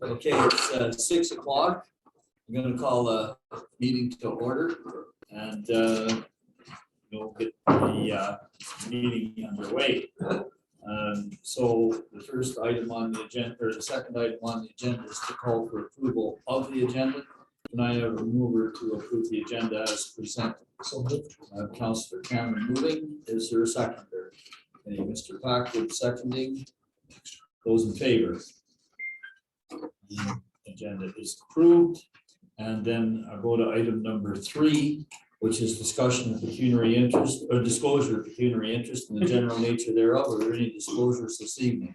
Okay, it's 6 o'clock. I'm going to call the meeting to order and we'll get the meeting underway. So the first item on the agenda, or the second item on the agenda, is to call for approval of the agenda. Can I have a mover to approve the agenda as presented? So moved. Councillor Cameron moving. Is there a seconder? Okay, Mr. Packwood seconding. Those in favor? The agenda is approved. And then I'll go to item number 3, which is discussion of pecuniary interest or disclosure of pecuniary interest and the general nature thereof. Are there any disclosures this evening?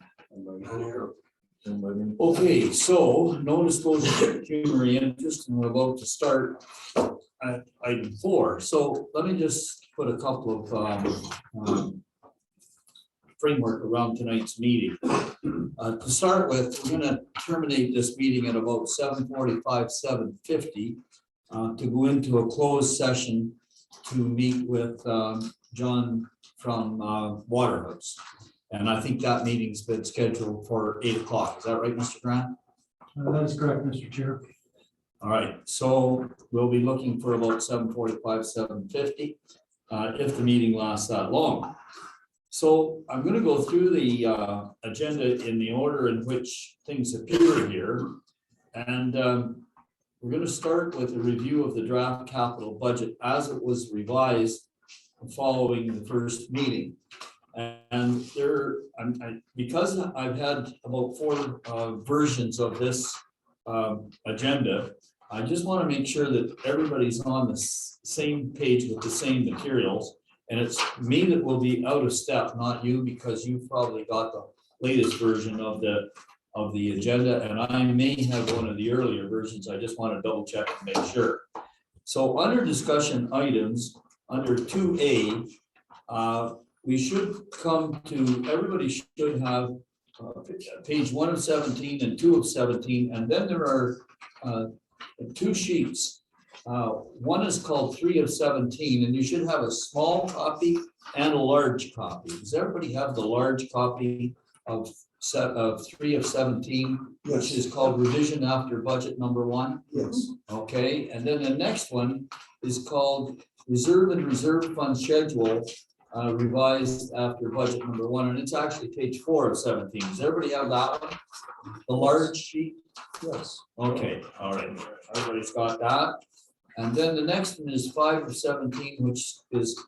Okay, so no disclosure of pecuniary interest, and we're about to start at item 4. So let me just put a couple of framework around tonight's meeting. To start with, we're going to terminate this meeting at about 7:45, 7:50 to go into a closed session to meet with John from Waterhouse. And I think that meeting's been scheduled for 8 o'clock. Is that right, Mr. Grant? That is correct, Mr. Chair. All right, so we'll be looking for about 7:45, 7:50 if the meeting lasts that long. So I'm going to go through the agenda in the order in which things appear here. And we're going to start with a review of the draft capital budget as it was revised following the first meeting. And because I've had about 4 versions of this agenda, I just want to make sure that everybody's on the same page with the same materials. And it's me that will be out of step, not you, because you've probably got the latest version of the agenda, and I may have one of the earlier versions. I just want to double check and make sure. So under discussion items, under 2A, we should come to, everybody should have page 1 of 17 and 2 of 17, and then there are 2 sheets. One is called 3 of 17, and you should have a small copy and a large copy. Does everybody have the large copy of 3 of 17, which is called revision after budget number 1? Yes. Okay, and then the next one is called reserve and reserve fund schedule revised after budget number 1, and it's actually page 4 of 17. Does everybody have that one? The large sheet? Yes. Okay, all right. Everybody's got that. And then the next one is 5 of 17, which is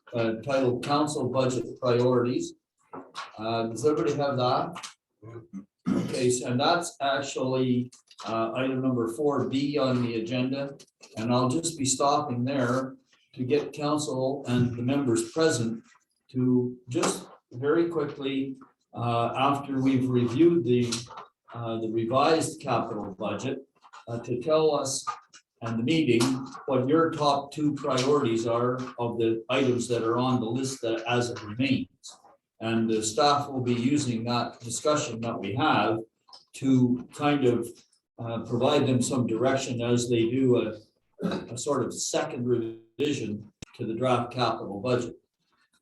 titled Council Budget Priorities. Does everybody have that? Okay, so, and that's actually item number 4B on the agenda. And I'll just be stopping there to get council and the members present to just very quickly, after we've reviewed the revised capital budget, to tell us and the meeting what your top 2 priorities are of the items that are on the list that as it remains. And the staff will be using that discussion that we have to kind of provide them some direction as they do a sort of second revision to the draft capital budget.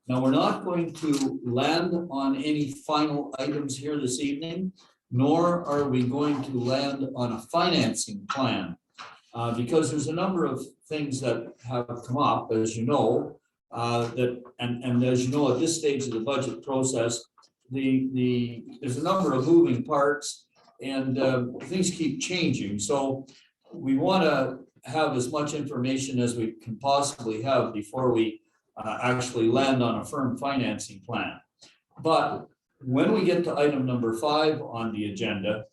Now, we're not going to land on any final items here this evening, nor are we going to land on a financing plan. Because there's a number of things that have come up, as you know, and as you know, at this stage of the budget process, there's a number of moving parts, and things keep changing. So we want to have as much information as we can possibly have before we actually land on a firm financing plan. But when we get to item number 5 on the agenda,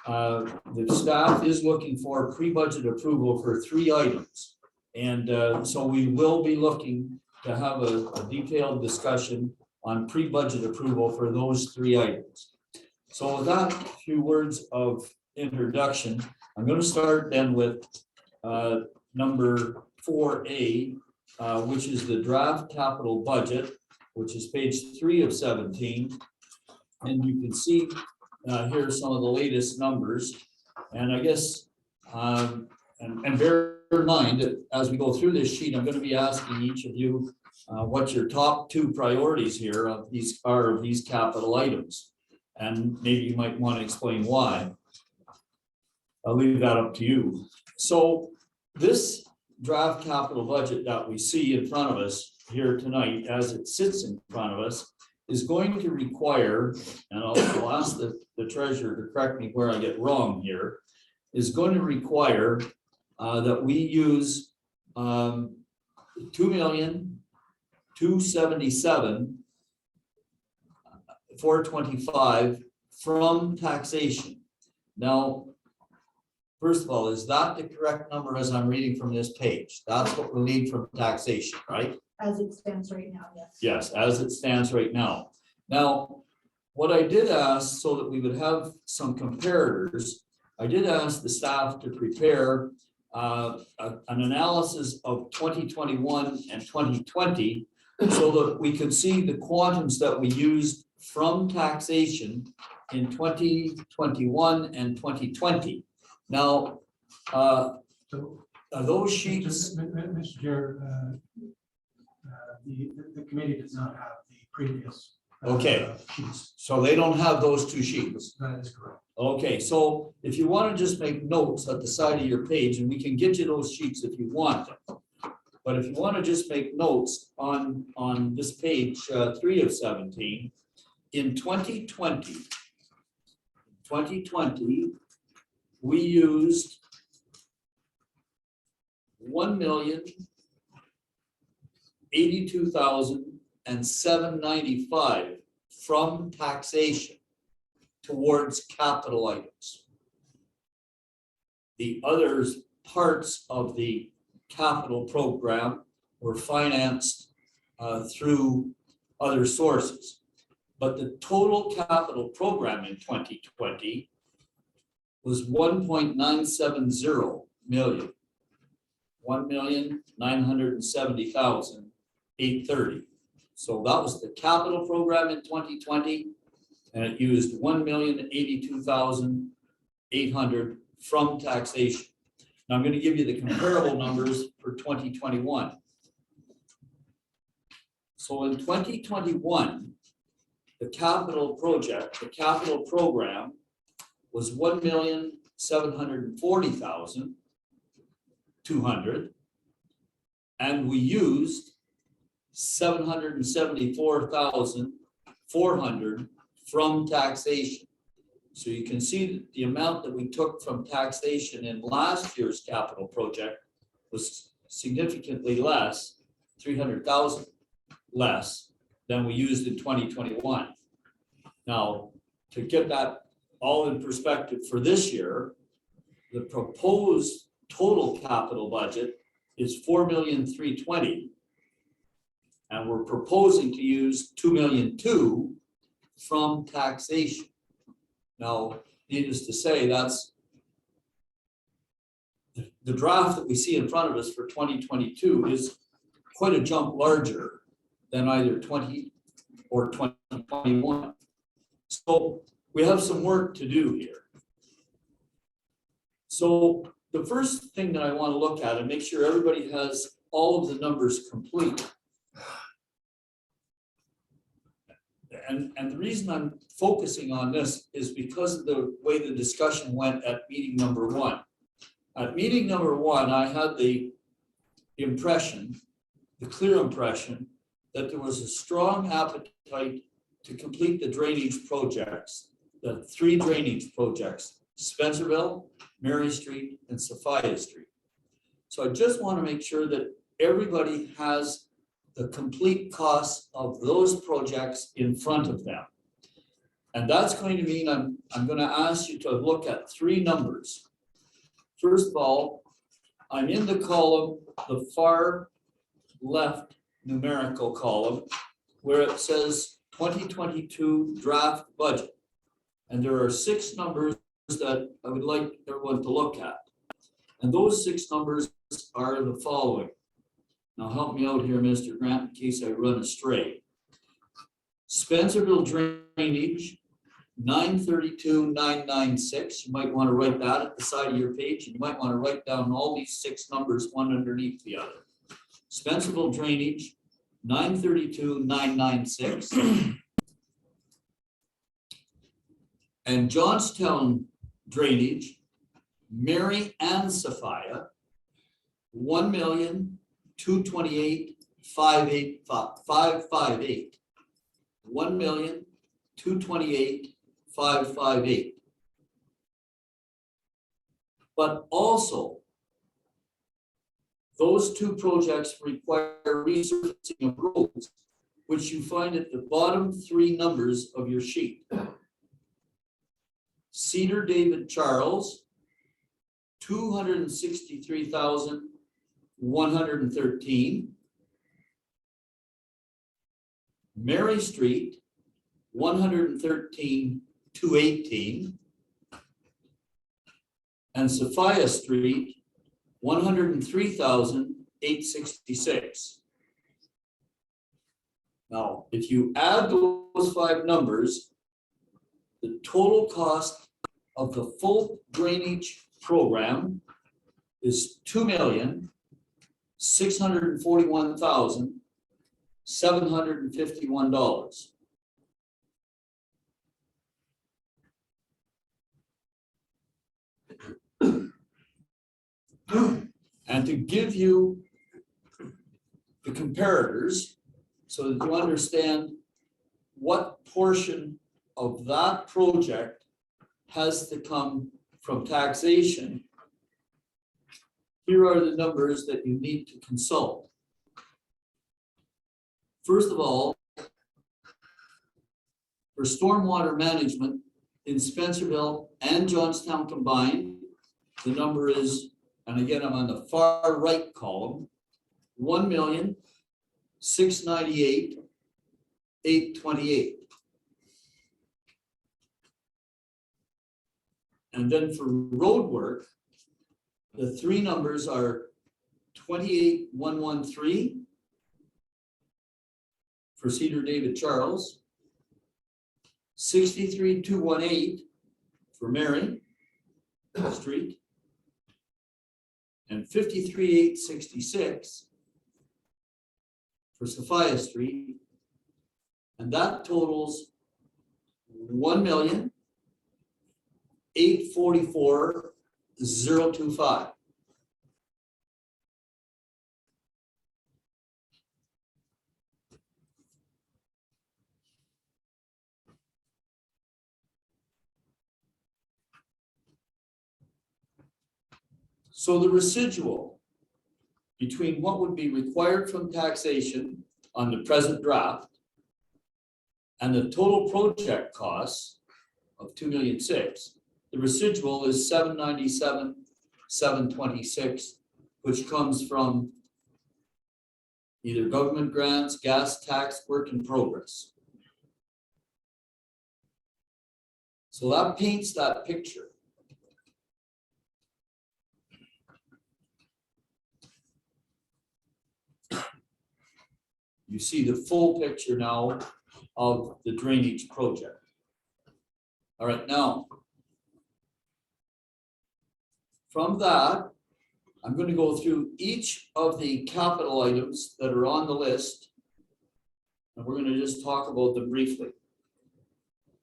the staff is looking for pre-budget approval for 3 items. And so we will be looking to have a detailed discussion on pre-budget approval for those 3 items. So with that few words of introduction, I'm going to start then with number 4A, which is the draft capital budget, which is page 3 of 17. And you can see here are some of the latest numbers, and I guess, and bear in mind that as we go through this sheet, I'm going to be asking each of you what your top 2 priorities here of these capital items, and maybe you might want to explain why. I'll leave that up to you. So this draft capital budget that we see in front of us here tonight, as it sits in front of us, is going to require, and I'll ask the treasurer to correct me where I get wrong here, is going to require that we use $2,277,425 from taxation. Now, first of all, is that the correct number as I'm reading from this page? That's what we'll need from taxation, right? As it stands right now, yes. Yes, as it stands right now. Now, what I did ask, so that we would have some comparators, I did ask the staff to prepare an analysis of 2021 and 2020 so that we could see the quantums that we used from taxation in 2021 and 2020. Now, So, are those sheets? Mr. Chair, the committee does not have the previous. Okay. Sheets. So they don't have those two sheets. That is correct. Okay, so if you want to just make notes at the side of your page, and we can get you those sheets if you want them. But if you want to just make notes on this page 3 of 17, in 2020, we used $1,082,795 from taxation towards capital items. The other parts of the capital program were financed through other sources. But the total capital program in 2020 was 1.970 million. 1,970,830. So that was the capital program in 2020, and it used 1,082,800 from taxation. Now I'm going to give you the comparable numbers for 2021. So in 2021, the capital program was 1,740,200, and we used 774,400 from taxation. So you can see that the amount that we took from taxation in last year's capital project was significantly less, 300,000 less than we used in 2021. Now, to get that all in perspective for this year, the proposed total capital budget is 4,320,000, and we're proposing to use 2,200,000 from taxation. Now, needless to say, that's the draft that we see in front of us for 2022 is quite a jump larger than either 20 or 2021. So we have some work to do here. So the first thing that I want to look at and make sure everybody has all of the numbers complete. And the reason I'm focusing on this is because of the way the discussion went at meeting number 1. At meeting number 1, I had the impression, the clear impression, that there was a strong appetite to complete the drainage projects, the 3 drainage projects, Spencerville, Mary Street, and Sophia Street. So I just want to make sure that everybody has the complete costs of those projects in front of them. And that's going to mean I'm going to ask you to look at 3 numbers. First of all, I'm in the column, the far left numerical column, where it says 2022 draft budget. And there are 6 numbers that I would like everyone to look at. And those 6 numbers are the following. Now help me out here, Mr. Grant, in case I run astray. Spencerville drainage, 932,996. You might want to write that at the side of your page. And you might want to write down all these 6 numbers, one underneath the other. Spencerville drainage, 932,996. And Johnstown drainage, Mary and Sophia, 1,228,558. 1,228,558. But also, those two projects require resurfacing of roads, which you find at the bottom three numbers of your sheet. Cedar David Charles, 263,113. Mary Street, 113,218. And Sophia Street, 103,866. Now, if you add those five numbers, the total cost of the full drainage program is $2,641,751. And to give you the comparators so that you understand what portion of that project has to come from taxation, here are the numbers that you need to consult. First of all, for stormwater management in Spencerville and Johnstown combined, the number is, and again, I'm on the far right column, 1,698,828. And then for road work, the three numbers are 28,113 for Cedar David Charles, 63,218 for Mary Street, and 53,866 for Sophia Street, and that totals 1,844,025. So the residual between what would be required from taxation on the present draft and the total project costs of $2.6 million, the residual is $797,726, which comes from either government grants, gas tax, work in progress. So that paints that picture. You see the full picture now of the drainage project. All right, now, from that, I'm going to go through each of the capital items that are on the list, and we're going to just talk about them briefly.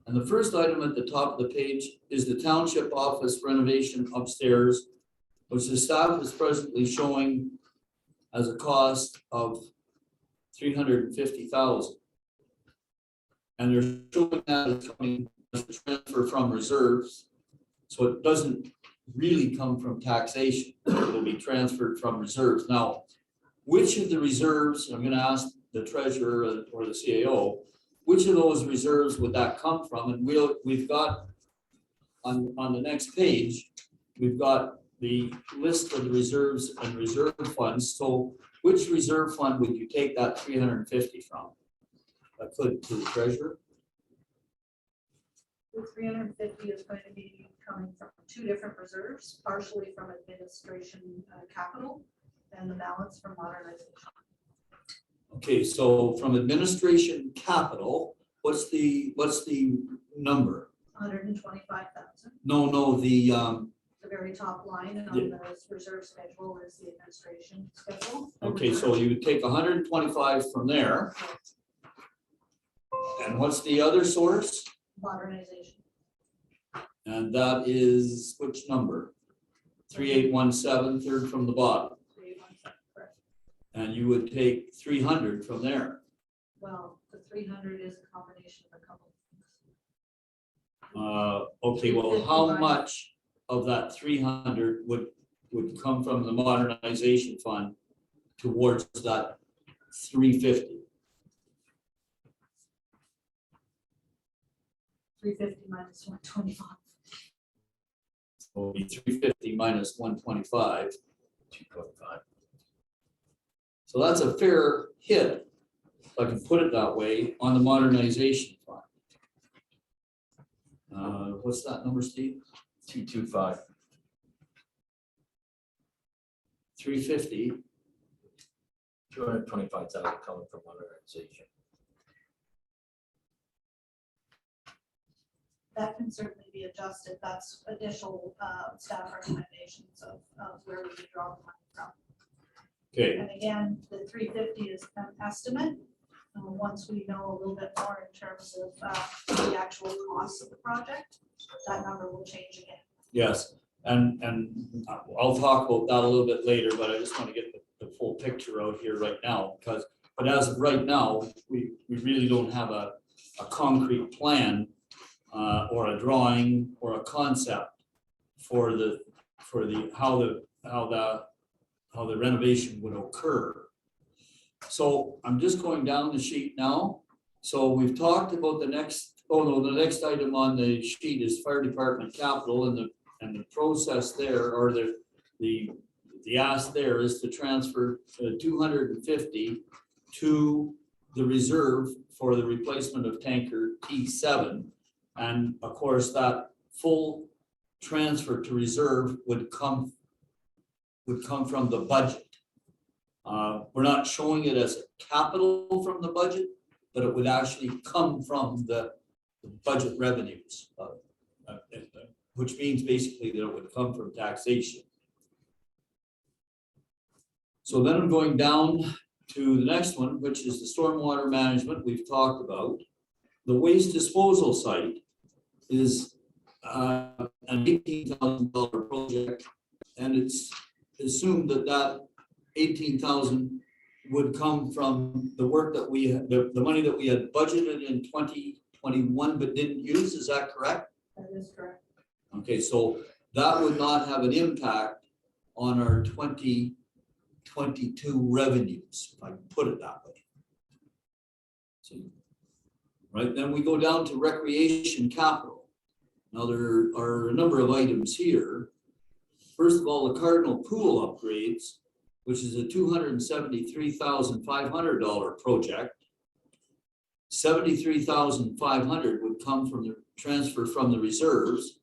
And the first item at the top of the page is the township office renovation upstairs, which the staff is presently showing as a cost of $350,000. And they're showing that as coming as a transfer from reserves. So it doesn't really come from taxation. It will be transferred from reserves. Now, which of the reserves, I'm going to ask the treasurer or the CAO, which of those reserves would that come from? And we've got on the next page, we've got the list of the reserves and reserve funds. So which reserve fund would you take that 350 from? I could to the treasurer. The 350 is going to be coming from two different reserves, partially from administration capital and the balance from modernization. Okay, so from administration capital, what's the number? 125,000. No, the The very top line and on the reserve schedule is the administration schedule. okay, so you would take 125 from there. And what's the other source? Modernization. And that is which number? 3817, third from the bottom, 3817, correct. and you would take 300 from there. Well, the 300 is a combination of a couple of things. Okay, well, 350 how minus- much of that 300 would come from the modernization fund towards that 350? 350 minus 125. So it'll be 350 minus 125. 225. So that's a fair hit, if I can put it that way, on the modernization fund. What's that number, Steve? 225. 350. 225,000 coming from modernization. That can certainly be adjusted. That's additional staff recommendations of where we could draw the money from. Okay, And again, the 350 is an estimate. Once we know a little bit more in terms of the actual costs of the project, that number will change again. yes, and I'll talk about that a little bit later, but I just want to get the full picture out here right now, but as of right now, we really don't have a concrete plan or a drawing or a concept for how the renovation would occur. So I'm just going down the sheet now. So we've talked about the next item on the sheet is fire department capital, and the process there, or the ask there is to transfer 250 to the reserve for the replacement of tanker T7. And of course, that full transfer to reserve would come from the budget. We're not showing it as capital from the budget, but it would actually come from the budget revenues, which means basically that it would come from taxation. So then I'm going down to the next one, which is the stormwater management we've talked about. The waste disposal site is an $18,000 project, and it's assumed that 18,000 would come from the work that we had, the money that we had budgeted in 2021 but didn't use. Is that correct? That is correct. Okay, so that would not have an impact on our 2022 revenues, if I can put it that way. So, right, then we go down to recreation capital. Now there are a number of items here. First of all, the Cardinal pool upgrades, which is a $273,500 project. $73,500 would come from the transfer from the reserves.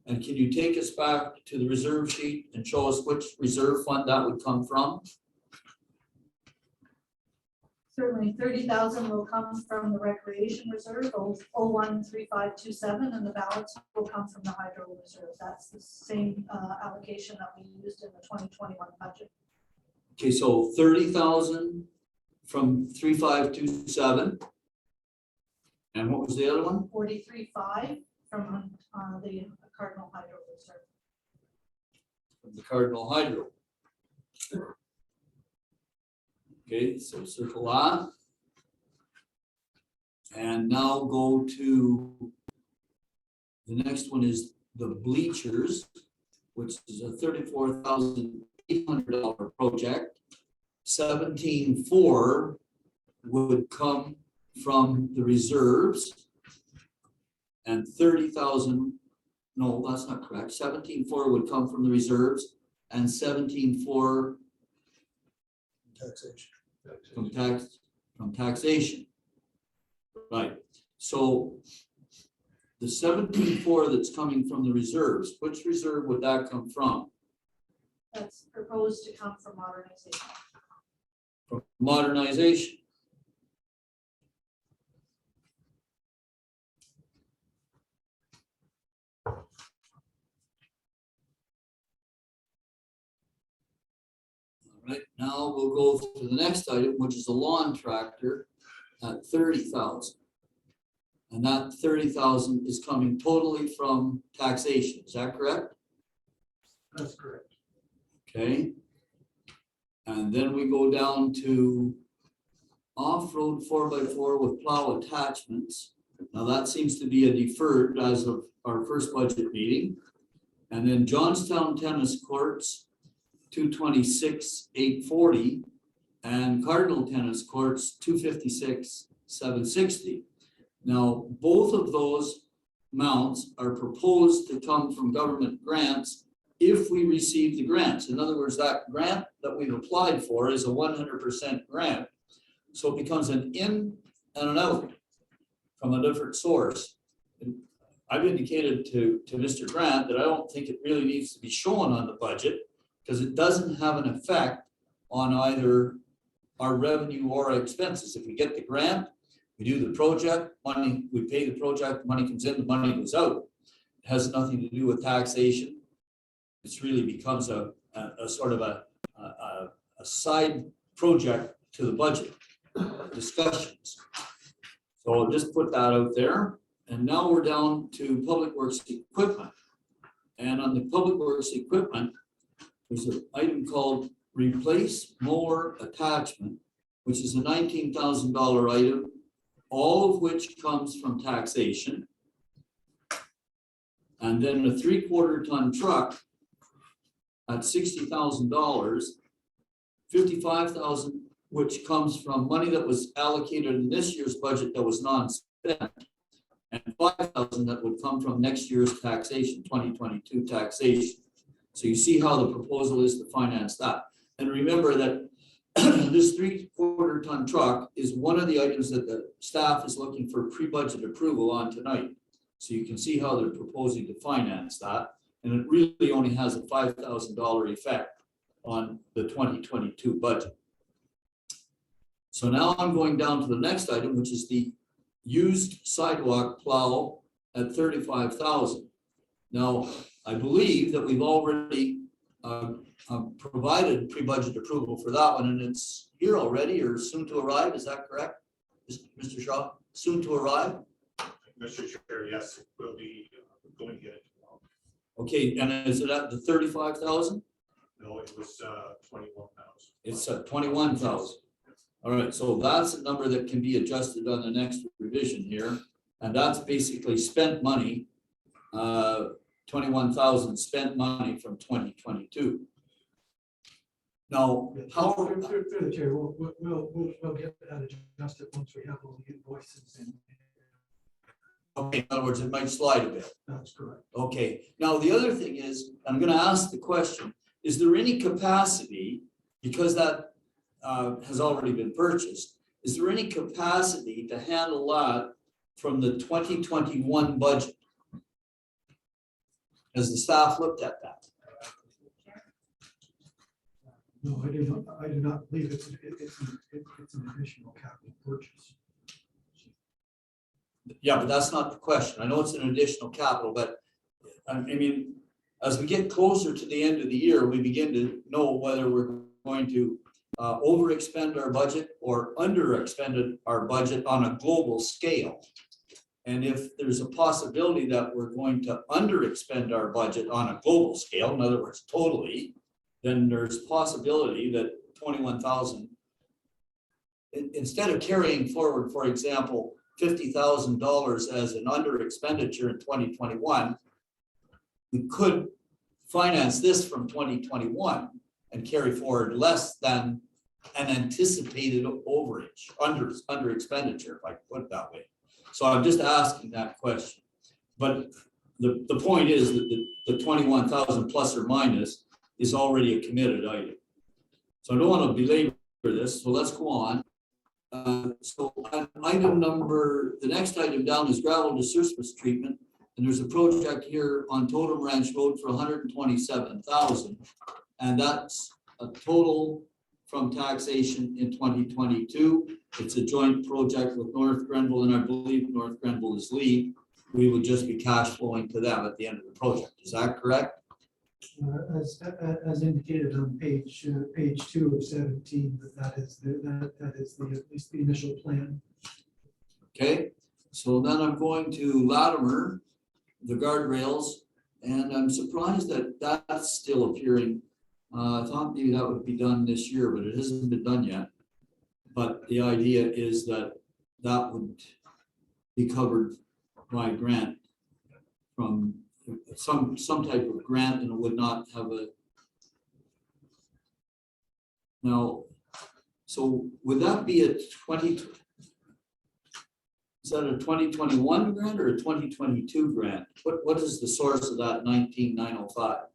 And can you take us back to the reserve sheet and show us which reserve fund that would come from? Certainly, 30,000 will come from the recreation reserve, 013527, and the balance will come from the hydro reserve. That's the same allocation that we used in the 2021 budget. Okay, so 30,000 from 3527. And what was the other one? 43.5 from the Cardinal hydro reserve. From the Cardinal hydro. Okay, so circle that. And now go to the next one is the bleachers, which is a $34,800 project. 17.4 would come from the reserves, and 30,000. No, that's not correct. 17.4 would come from the reserves, and 17.4 Taxation. from taxation. Right, so the 17.4 that's coming from the reserves, which reserve would that come from? That's proposed to come from modernization. From modernization. All right, now we'll go to the next item, which is a lawn tractor at 30,000. And that 30,000 is coming totally from taxation, is that correct? That's correct. Okay. And then we go down to off-road 4x4 with plow attachments. Now that seems to be a deferred as of our first budget meeting. And then Johnstown Tennis Courts, 226,840, and Cardinal Tennis Courts, 256,760. Now, both of those amounts are proposed to come from government grants if we receive the grants. In other words, that grant that we've applied for is a 100% grant. So it becomes an in and an out from a different source. And I've indicated to Mr. Grant that I don't think it really needs to be shown on the budget because it doesn't have an effect on either our revenue or our expenses. If we get the grant, we do the project, money, we pay the project, money comes in, the money goes out. It has nothing to do with taxation. It's really becomes a sort of a side project to the budget discussions. So I'll just put that out there. And now we're down to public works equipment. And on the public works equipment, there's an item called replace mower attachment, which is a $19,000 item, all of which comes from taxation. And then a 3/4 ton truck at $60,000, $55,000, which comes from money that was allocated in this year's budget that was non-spent, and $5,000 that would come from next year's taxation, 2022 taxation. So you see how the proposal is to finance that. And remember that this 3/4 ton truck is one of the items that the staff is looking for pre-budget approval on tonight. So you can see how they're proposing to finance that. And it really only has a $5,000 effect on the 2022 budget. So now I'm going down to the next item, which is the used sidewalk plow at $35,000. Now, I believe that we've already provided pre-budget approval for that one, and it's here already or soon to arrive. Is that correct, Mr. Shaw? Soon to arrive? Mr. Chair, yes, it will be going to get it tomorrow. Okay, and is it at the 35,000? No, it was 21,000. It's at 21,000. All right, so that's a number that can be adjusted on the next revision here. And that's basically spent money, 21,000 spent money from 2022. Now, how, Through the chair, we'll get that adjusted once we have all the invoices in. okay, in other words, it might slide a bit. That's correct. Okay, now the other thing is, I'm gonna ask the question, is there any capacity, because that has already been purchased, is there any capacity to handle that from the 2021 budget? Has the staff looked at that? No, I do not believe it's an additional capital purchase. Yeah, but that's not the question. I know it's an additional capital, but I mean, as we get closer to the end of the year, we begin to know whether we're going to overexpend our budget or underexpended our budget on a global scale. And if there's a possibility that we're going to underexpend our budget on a global scale, in other words, totally, then there's possibility that 21,000, instead of carrying forward, for example, $50,000 as an under expenditure in 2021, we could finance this from 2021 and carry forward less than an anticipated overage, under expenditure, if I put it that way. So I'm just asking that question. But the point is that the 21,000 plus or minus is already a committed item. So I don't want to belabor this, so let's go on. So item number, the next item down is gravel to surface treatment. And there's a project here on Totem Ranch Road for 127,000. And that's a total from taxation in 2022. It's a joint project with North Grenville, and I believe North Grenville is lead. We would just be cash flowing to them at the end of the project. Is that correct? As indicated on page 2 of 17, that is at least the initial plan. Okay, so then I'm going to Latimer, the guardrails, And I'm surprised that that's still appearing. I thought maybe that would be done this year, but it hasn't been done yet. But the idea is that that would be covered by grant from some type of grant, and it would not have a. Now, so would that be a 20? Is that a 2021 grant or a 2022 grant? What is the source of that 19,905?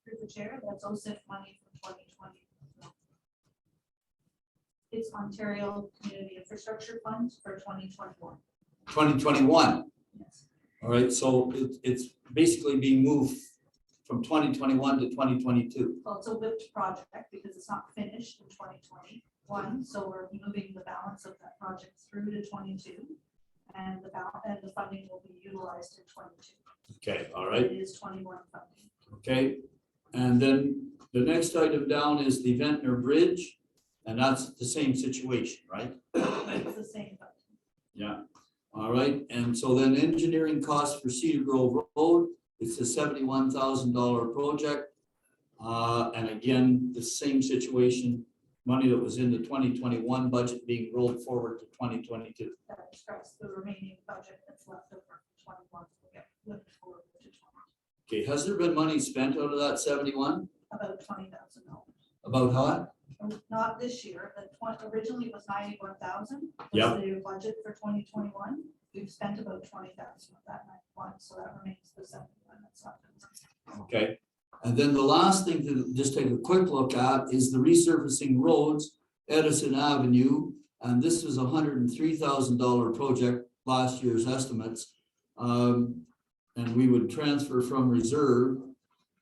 Through the chair, that's OSIP money from 2020. It's Ontario Community Infrastructure Funds for 2021. 2021. Yes. All right, so it's basically being moved from 2021 to 2022. Well, it's a whipped project because it's not finished in 2021, so we're moving the balance of that project through to 22, and the funding will be utilized in 22. Okay, all right. It is 21 funding. Okay, and then the next item down is the Ventnor Bridge, and that's the same situation, right? It's the same funding. Yeah, all right, and so then engineering costs for Cedar Grove Road, it's a $71,000 project. And again, the same situation, money that was in the 2021 budget being rolled forward to 2022. That express the remaining budget that's left over from 21 will get flipped forward to 20. Okay, has there been money spent out of that 71? About $20,000. About how? Not this year, originally it was 91,000. Yeah. Was the budget for 2021. We've spent about 20,000 of that 91, so that remains the 71 that's left. Okay, and then the last thing to just take a quick look at is the resurfacing roads, Edison Avenue, and this is a $103,000 project, last year's estimates. And we would transfer from reserve.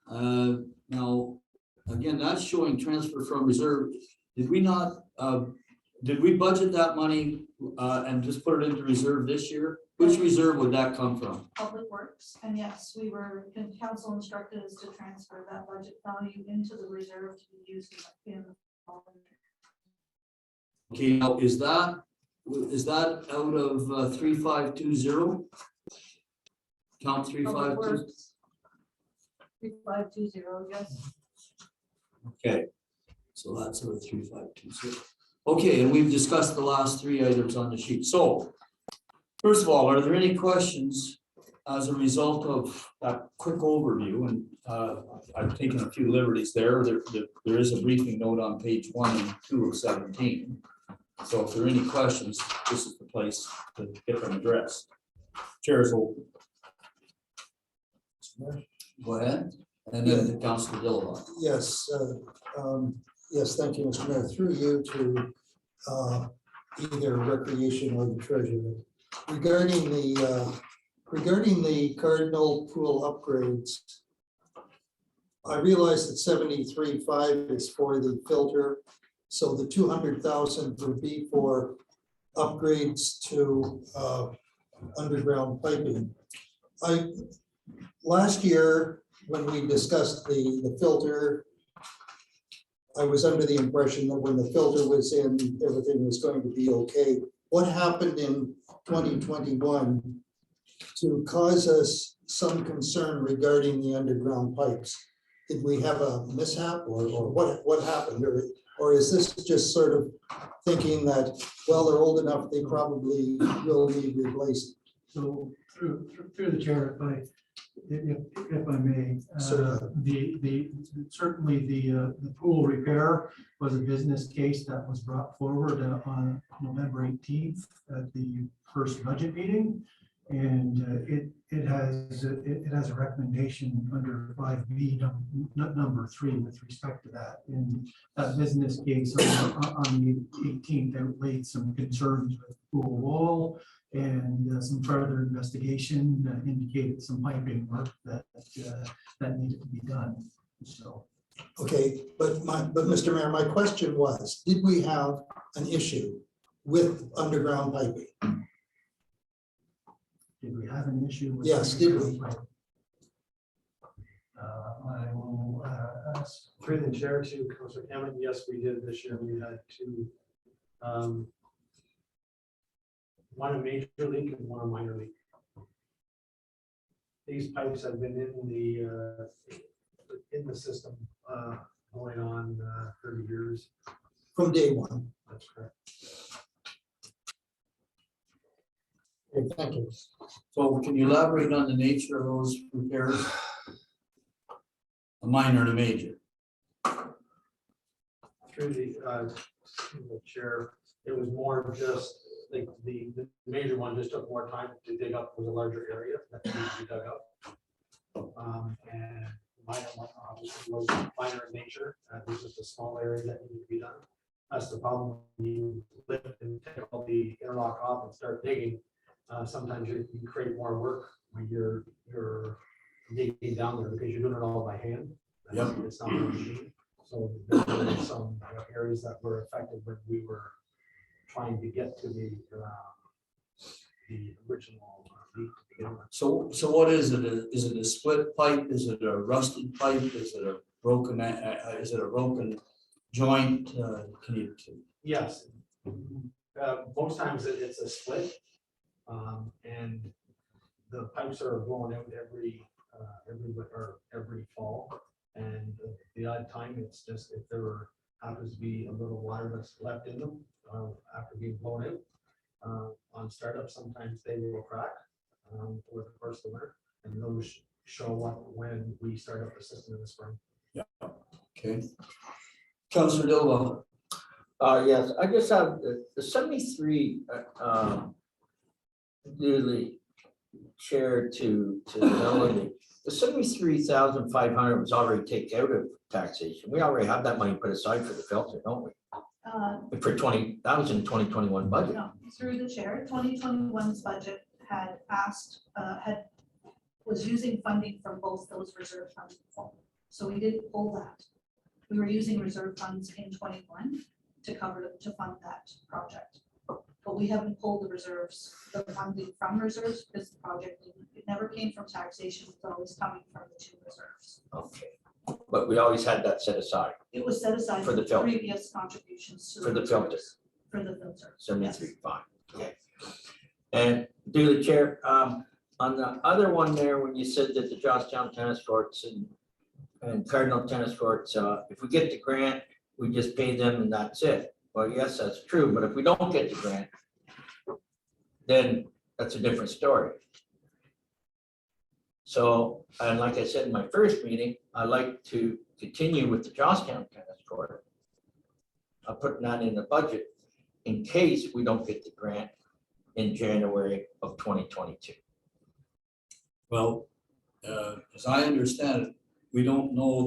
Now, again, that's showing transfer from reserve. Did we not, did we budget that money and just put it into reserve this year? Which reserve would that come from? Public Works, and yes, council instructed us to transfer that budget value into the reserve to be used in the following year. Okay, now is that out of 3520? Count Public 352. Works, 3520, yes. Okay, so that's out of 3520. Okay, and we've discussed the last three items on the sheet. So, first of all, are there any questions as a result of that quick overview? And I've taken a few liberties there. There is a briefing note on page 1 and 2 of 17. So if there are any questions, this is the place to get them addressed. Chair is open. Go ahead. And then Councilor Dillabaugh. Yes, yes, thank you, Mr. Mayor. Through you to either Recreation or the Treasurer. Regarding the Cardinal pool upgrades, I realize that 73.5 is for the filter, so the 200,000 would be for upgrades to underground piping. Last year, when we discussed the filter, I was under the impression that when the filter was in, everything was going to be okay. What happened in 2021 to cause us some concern regarding the underground pipes? Did we have a mishap or what happened? Or is this just sort of thinking that, well, they're old enough, they probably will need replaced? So through the chair, if I may, certainly the pool repair was a business case that was brought forward on November 18th at the first budget meeting, and it has a recommendation under 5B number 3 with respect to that. In that business case on the 18th, outlaid some concerns with pool wall. And some further investigation indicated some piping work that needed to be done. So, okay, but Mr. Mayor, my question was, did we have an issue with underground piping? did we have an issue with? Yes, did we? I will ask. Through the chair to Councilor Hammond, yes, we did this year. We had two one a major leak and one a minor leak. These pipes have been in the system, going on 30 years. From day one. That's correct. Okay, thank you. So can you elaborate on the nature of those repairs? A minor and a major. Through the chair, it was more of just like the major one just took more time to dig up, was a larger area that needed to be dug up. And minor one obviously was minor in nature, it was just a small area that needed to be done. That's the problem, when you lift and take all the interlock off and start digging, sometimes you create more work when you're digging down there because you're doing it all by hand. Yep. It's not a machine. So there were some areas that were affected when we were trying to get to the original leak to begin with. So what is it? Is it a split pipe? Is it a rusted pipe? Is it a broken, joint? Can you? Yes. Most times it's a split. And the pipes are blown out every fall. And the odd time, it's just if there happens to be a little water that's left in them after being blown out on startup, sometimes they will crack over the course of the winter, and those show up when we start up the system in the spring. Okay. Councilor Dilwell. Yes, I just have the 73, duly chair to Melanie. The 73,500 was already taken out of taxation. We already have that money put aside for the filter, don't we? For 20, that was in 2021 budget. No, through the chair, 2021's budget had was using funding from both those reserve funds before. So we didn't pull that. We were using reserve funds in 21 to fund that project. But we haven't pulled the reserves, the funding from reserves, because the project, it never came from taxation, it's always coming from the two reserves. Okay, but we always had that set aside It was set aside For the for filter. previous contributions to for the reserves. filters. For the filter. 73.5. Okay. And do the chair, on the other one there, when you said that the Johnstown tennis courts and Cardinal tennis courts, if we get the grant, we just pay them and that's it. Well, yes, that's true, but if we don't get the grant, then that's a different story. So, and like I said in my first meeting, I like to continue with the Johnstown tennis court. I'm putting that in the budget in case we don't get the grant in January of 2022. Well, as I understand it, we don't know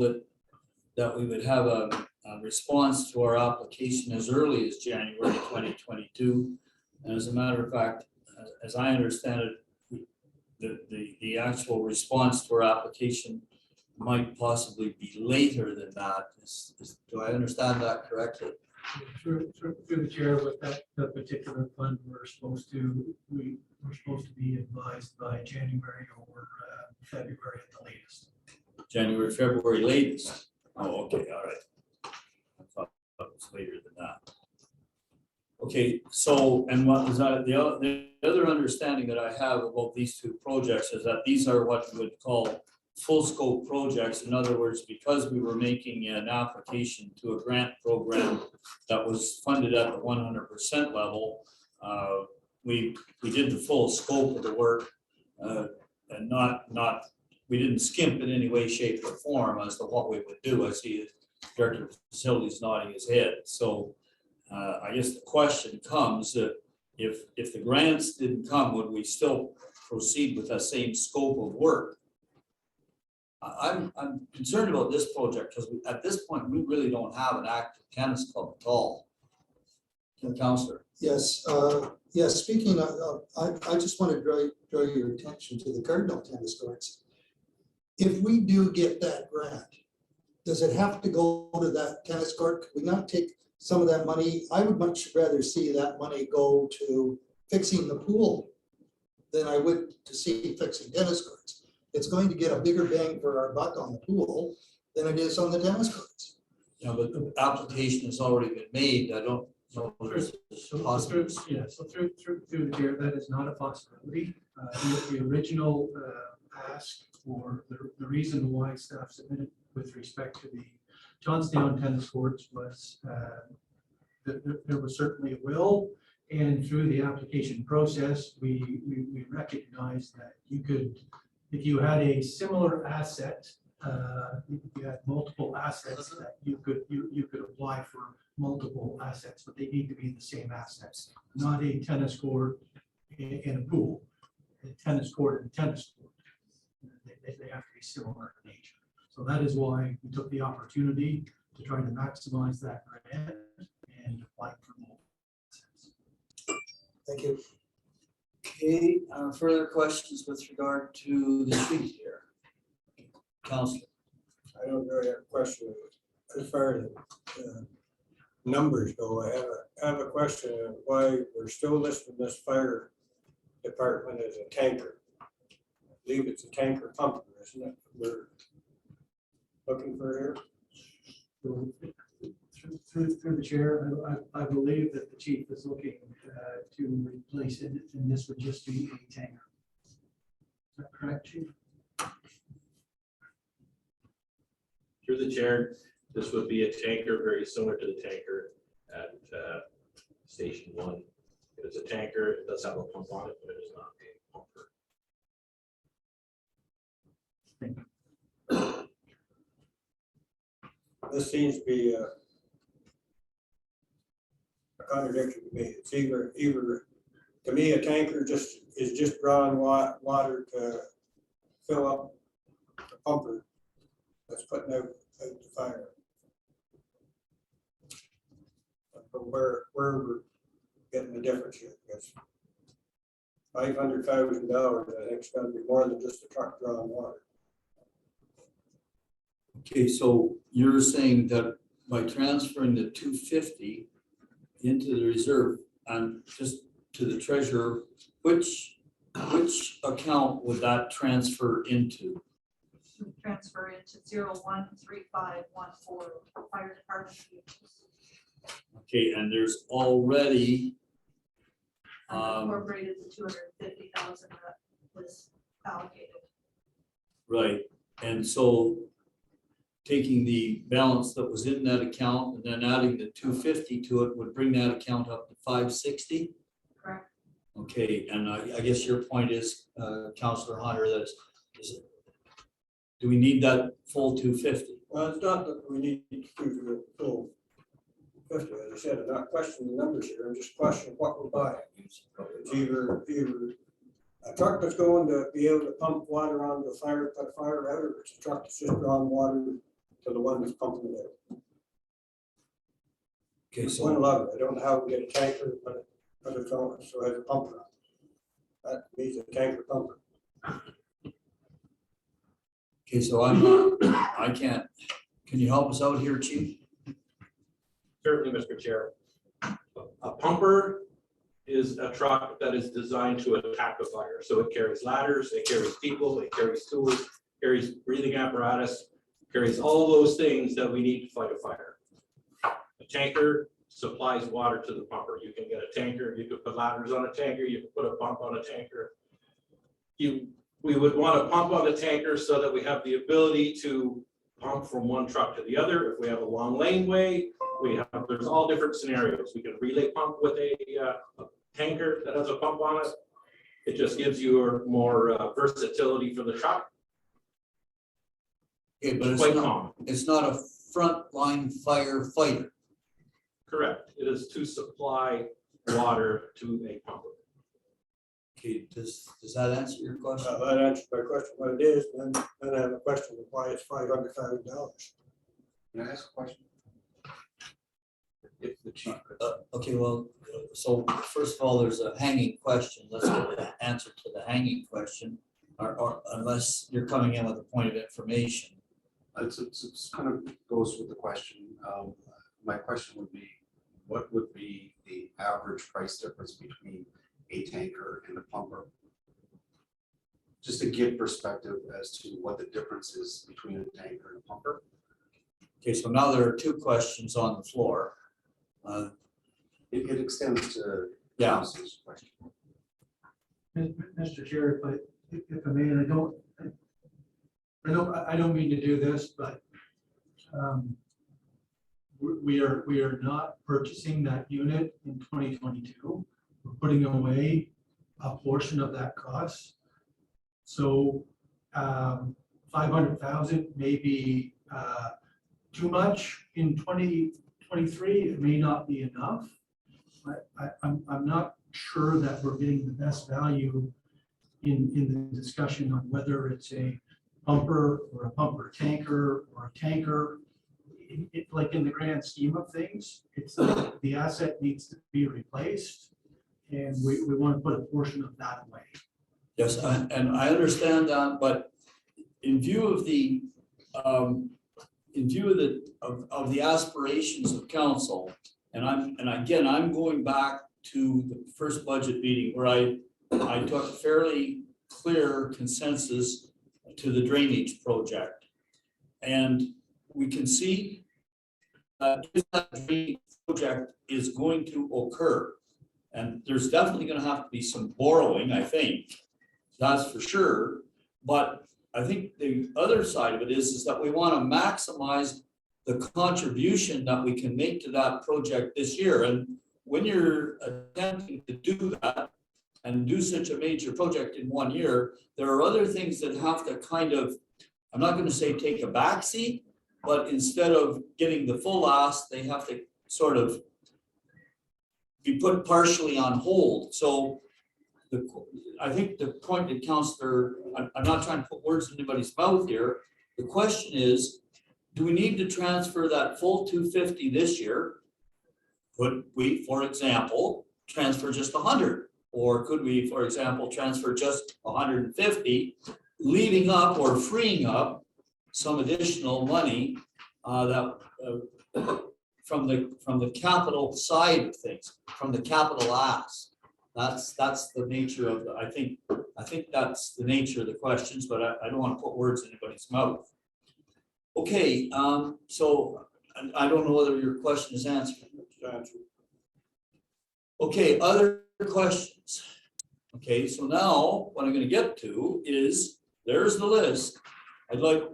that we would have a response to our application as early as January 2022. And as a matter of fact, as I understand it, the actual response to our application might possibly be later than that. Do I understand that correctly? Through the chair, with that particular fund, we're supposed to be advised by January or February at the latest. January, February latest. Oh, okay, all right. I thought it was later than that. Okay, so, and what was that, the other understanding that I have about these two projects is that these are what we would call full scope projects. In other words, because we were making an application to a grant program that was funded at the 100% level, we did the full scope of the work and we didn't skimp in any way, shape, or form as to what we would do. I see the director of facilities nodding his head. So I guess the question comes, if the grants didn't come, would we still proceed with that same scope of work? I'm concerned about this project because at this point, we really don't have an active tennis club at all. Councillor. Yes, yes, speaking of, I just want to draw your attention to the Cardinal tennis courts. If we do get that grant, does it have to go to that tennis court? Could we not take some of that money? I would much rather see that money go to fixing the pool than I would to see fixing tennis courts. It's going to get a bigger bang for our buck on the pool than it is on the tennis courts. Yeah, but the application has already been made. So So there's through, possibilities. yeah, so through the chair, that is not a possibility. The original ask, or the reason why staff submitted with respect to the Johnstown tennis courts was that there was certainly a will, and through the application process, we recognized that you could, if you had a similar asset, if you had multiple assets, that you could apply for multiple assets, but they need to be the same assets, not a tennis court in a pool, a tennis court and a tennis court. They have to be similar in nature. So that is why we took the opportunity to try to maximize that grant and apply for multiple assets. Thank you. Okay, further questions with regard to the sheet here? Counselor, I don't really have a question as far as numbers go. I have a question of why we're still listing this fire department as a tanker. I believe it's a tanker pumper, isn't it? We're looking for here. So, Through the chair, I believe that the chief is looking to replace it, and this would just be a tanker. Is that correct, chief? Through the chair, this would be a tanker very similar to the tanker at Station 1. It is a tanker, it does have a pump on it, but it is not a pumper. This seems to be a contradiction to me. It's either, to me, a tanker is just drawing water to fill up the pumper that's putting out the fire. From where we're getting the difference here, because $500,000, I think it's gonna be more than just a truck drawing water. okay, so you're saying that by transferring the 250 into the reserve and just to the treasurer, which account would that transfer into? Transfer into 013514 fire department vehicles. Okay, and there's already, Incorporated the 250,000 that was allocated. right, and so taking the balance that was in that account and then adding the 250 to it would bring that account up to 560? Correct. Okay, and I guess your point is, Councillor Hunter, that do we need that full 250? Well, it's not that we need to do the full 50, as I said, I'm not questioning the numbers here, I'm just questioning what we're buying. It's either a truck that's going to be able to pump water on the fire, put a fire out, or it's a truck that's just drawing water to the one that's pumping it out. Okay, One so, love it, I don't know how we get a tanker, but it's on, so it has a pumper on it. That means a tanker pumper. okay, so I can't, can you help us out here, Chief? Certainly, Mr. Chair. A pumper is a truck that is designed to attack a fire. So it carries ladders, it carries people, it carries tools, carries breathing apparatus, carries all those things that we need to fight a fire. A tanker supplies water to the pumper. You can get a tanker, you could put ladders on a tanker, you can put a pump on a tanker. We would want to pump on the tanker so that we have the ability to pump from one truck to the other. If we have a long laneway, there's all different scenarios. We can relay pump with a tanker that has a pump on it. It just gives you more versatility for the truck. Okay, but It's quite common. it's not a frontline firefighter. Correct. It is to supply water to a pumper. Okay, does that answer your question? That answers my question, what it is, then I have a question of why it's $500,000. Can I ask a question? If the chief could. Okay, well, so first of all, there's a hanging question. Let's get the answer to the hanging question, or unless you're coming in with a point of information. It's kind of goes with the question. My question would be, what would be the average price difference between a tanker and a pumper? Just to give perspective as to what the difference is between a tanker and a pumper. Okay, so now there are two questions on the floor. It extends to Yeah. council's question. Mr. Chair, if I may, and I don't mean to do this, but we are not purchasing that unit in 2022. We're putting away a portion of that cost. So 500,000 may be too much in 2023. It may not be enough. I'm not sure that we're getting the best value in the discussion on whether it's a pumper or a pumper tanker or a tanker. Like in the grand scheme of things, it's like the asset needs to be replaced, and we want to put a portion of that away. Yes, and I understand that, but in view of the, of the aspirations of council, and again, I'm going back to the first budget meeting where I took fairly clear consensus to the drainage project. And we can see that if that drainage project is going to occur, and there's definitely going to have to be some borrowing, I think, that's for sure. But I think the other side of it is that we want to maximize the contribution that we can make to that project this year. And when you're attempting to do that and do such a major project in 1 year, there are other things that have to kind of, I'm not going to say take a backseat, but instead of getting the full ask, they have to sort of be put partially on hold. So I think the point that Councillor, I'm not trying to put words in anybody's mouth here. The question is, do we need to transfer that full 250 this year? Could we, for example, transfer just 100? Or could we, for example, transfer just 150, leaving up or freeing up some additional money from the capital side of things, from the capital ask? That's the nature of the, I think that's the nature of the questions, but I don't want to put words in anybody's mouth. Okay, so I don't know whether your question is answered. Okay, other questions? Okay, so now what I'm going to get to is, there's the list. I'd like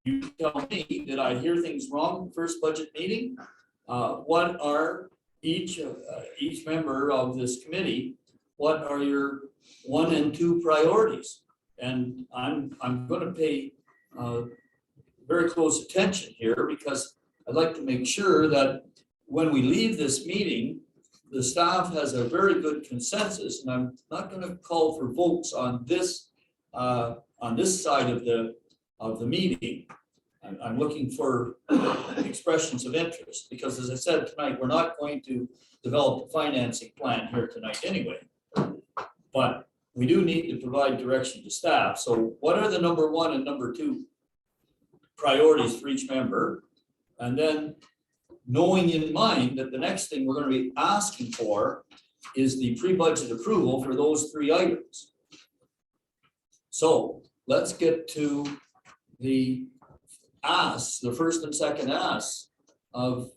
you to tell me, did I hear things wrong in the first budget meeting? What are each member of this committee, what are your 1 and 2 priorities? And I'm going to pay very close attention here, because I'd like to make sure that when we leave this meeting, the staff has a very good consensus, and I'm not going to call for votes on this side of the meeting. I'm looking for expressions of interest, because as I said tonight, we're not going to develop a financing plan here tonight anyway. But we do need to provide direction to staff. So what are the number 1 and number 2 priorities for each member? And then knowing in mind that the next thing we're going to be asking for is the pre-budget approval for those 3 items. So let's get to the asks, the first and second asks of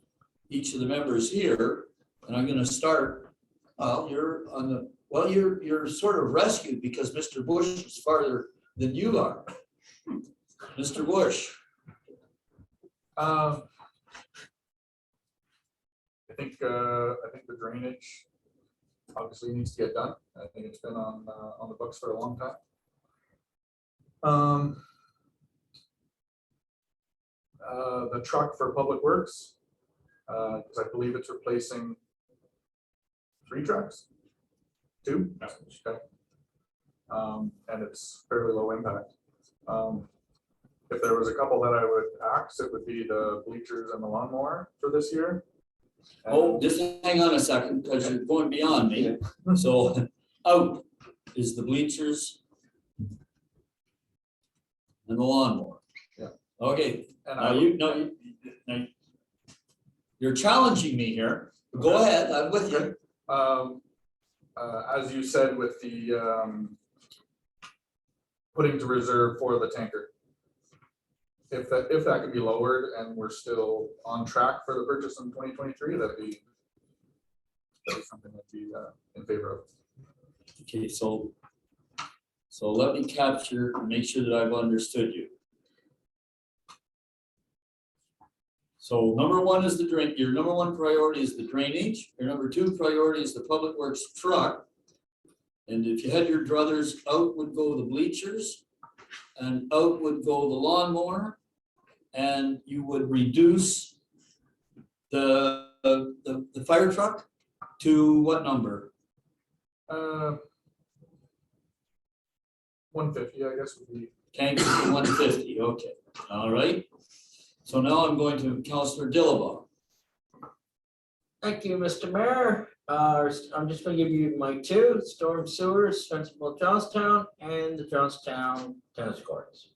each of the members here. And I'm going to start, you're sort of rescued because Mr. Bush is farther than you are. Mr. Bush. I think the drainage obviously needs to get done. I think it's been on the books for a long time. The truck for Public Works, because I believe it's replacing 3 trucks, 2. Okay. And it's fairly low impact. If there was a couple that I would axe, it would be the bleachers and the lawnmower for this year. Oh, just hang on a second, because you're going beyond me. So out is the bleachers and the lawnmower. Yeah. Okay, And now you're challenging me here. Go ahead, I'm with you. as you said, with the putting to reserve for the tanker. If that could be lowered and we're still on track for the purchase in 2023, that'd be that's something I'd be in favor of. Okay, so let me capture and make sure that I've understood you. So number one is the drain, your number one priority is the drainage, your number two priority is the public works truck. And if you had your druthers, out would go the bleachers and out would go the lawnmower. And you would reduce the fire truck to what number? 150, I guess would be. Tanks to 150, okay, all right. So now I'm going to Councillor Dillabaugh. Thank you, Mr. Mayor. I'm just gonna give you my two, storm sewers, Sensible Johnstown, and the Johnstown tennis courts.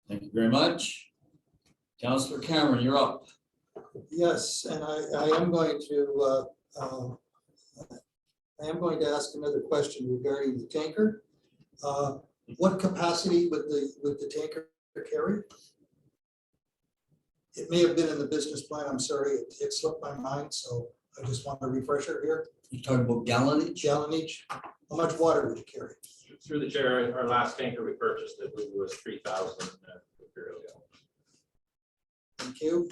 Thank you very much. Councillor Cameron, you're up. Yes, and I am going to ask another question regarding the tanker. What capacity would the tanker carry? It may have been in the business plan, I'm sorry, it slipped my mind, so I just want a refresher here. You're talking about gallonage? Gallonage, how much water would it carry? Through the chair, our last tanker we purchased, it was 3,000 imperial gallons. Thank you.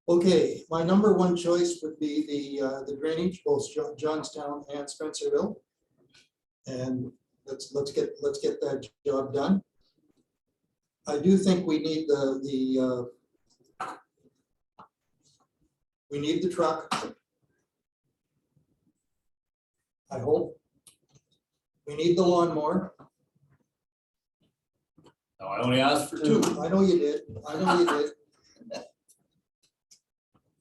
Okay, my number one choice would be the drainage, both Johnstown and Spencerville. And let's get that job done. I do think we need we need the truck. I hope. We need the lawnmower. No, I only asked for two. I know you did. I know you did.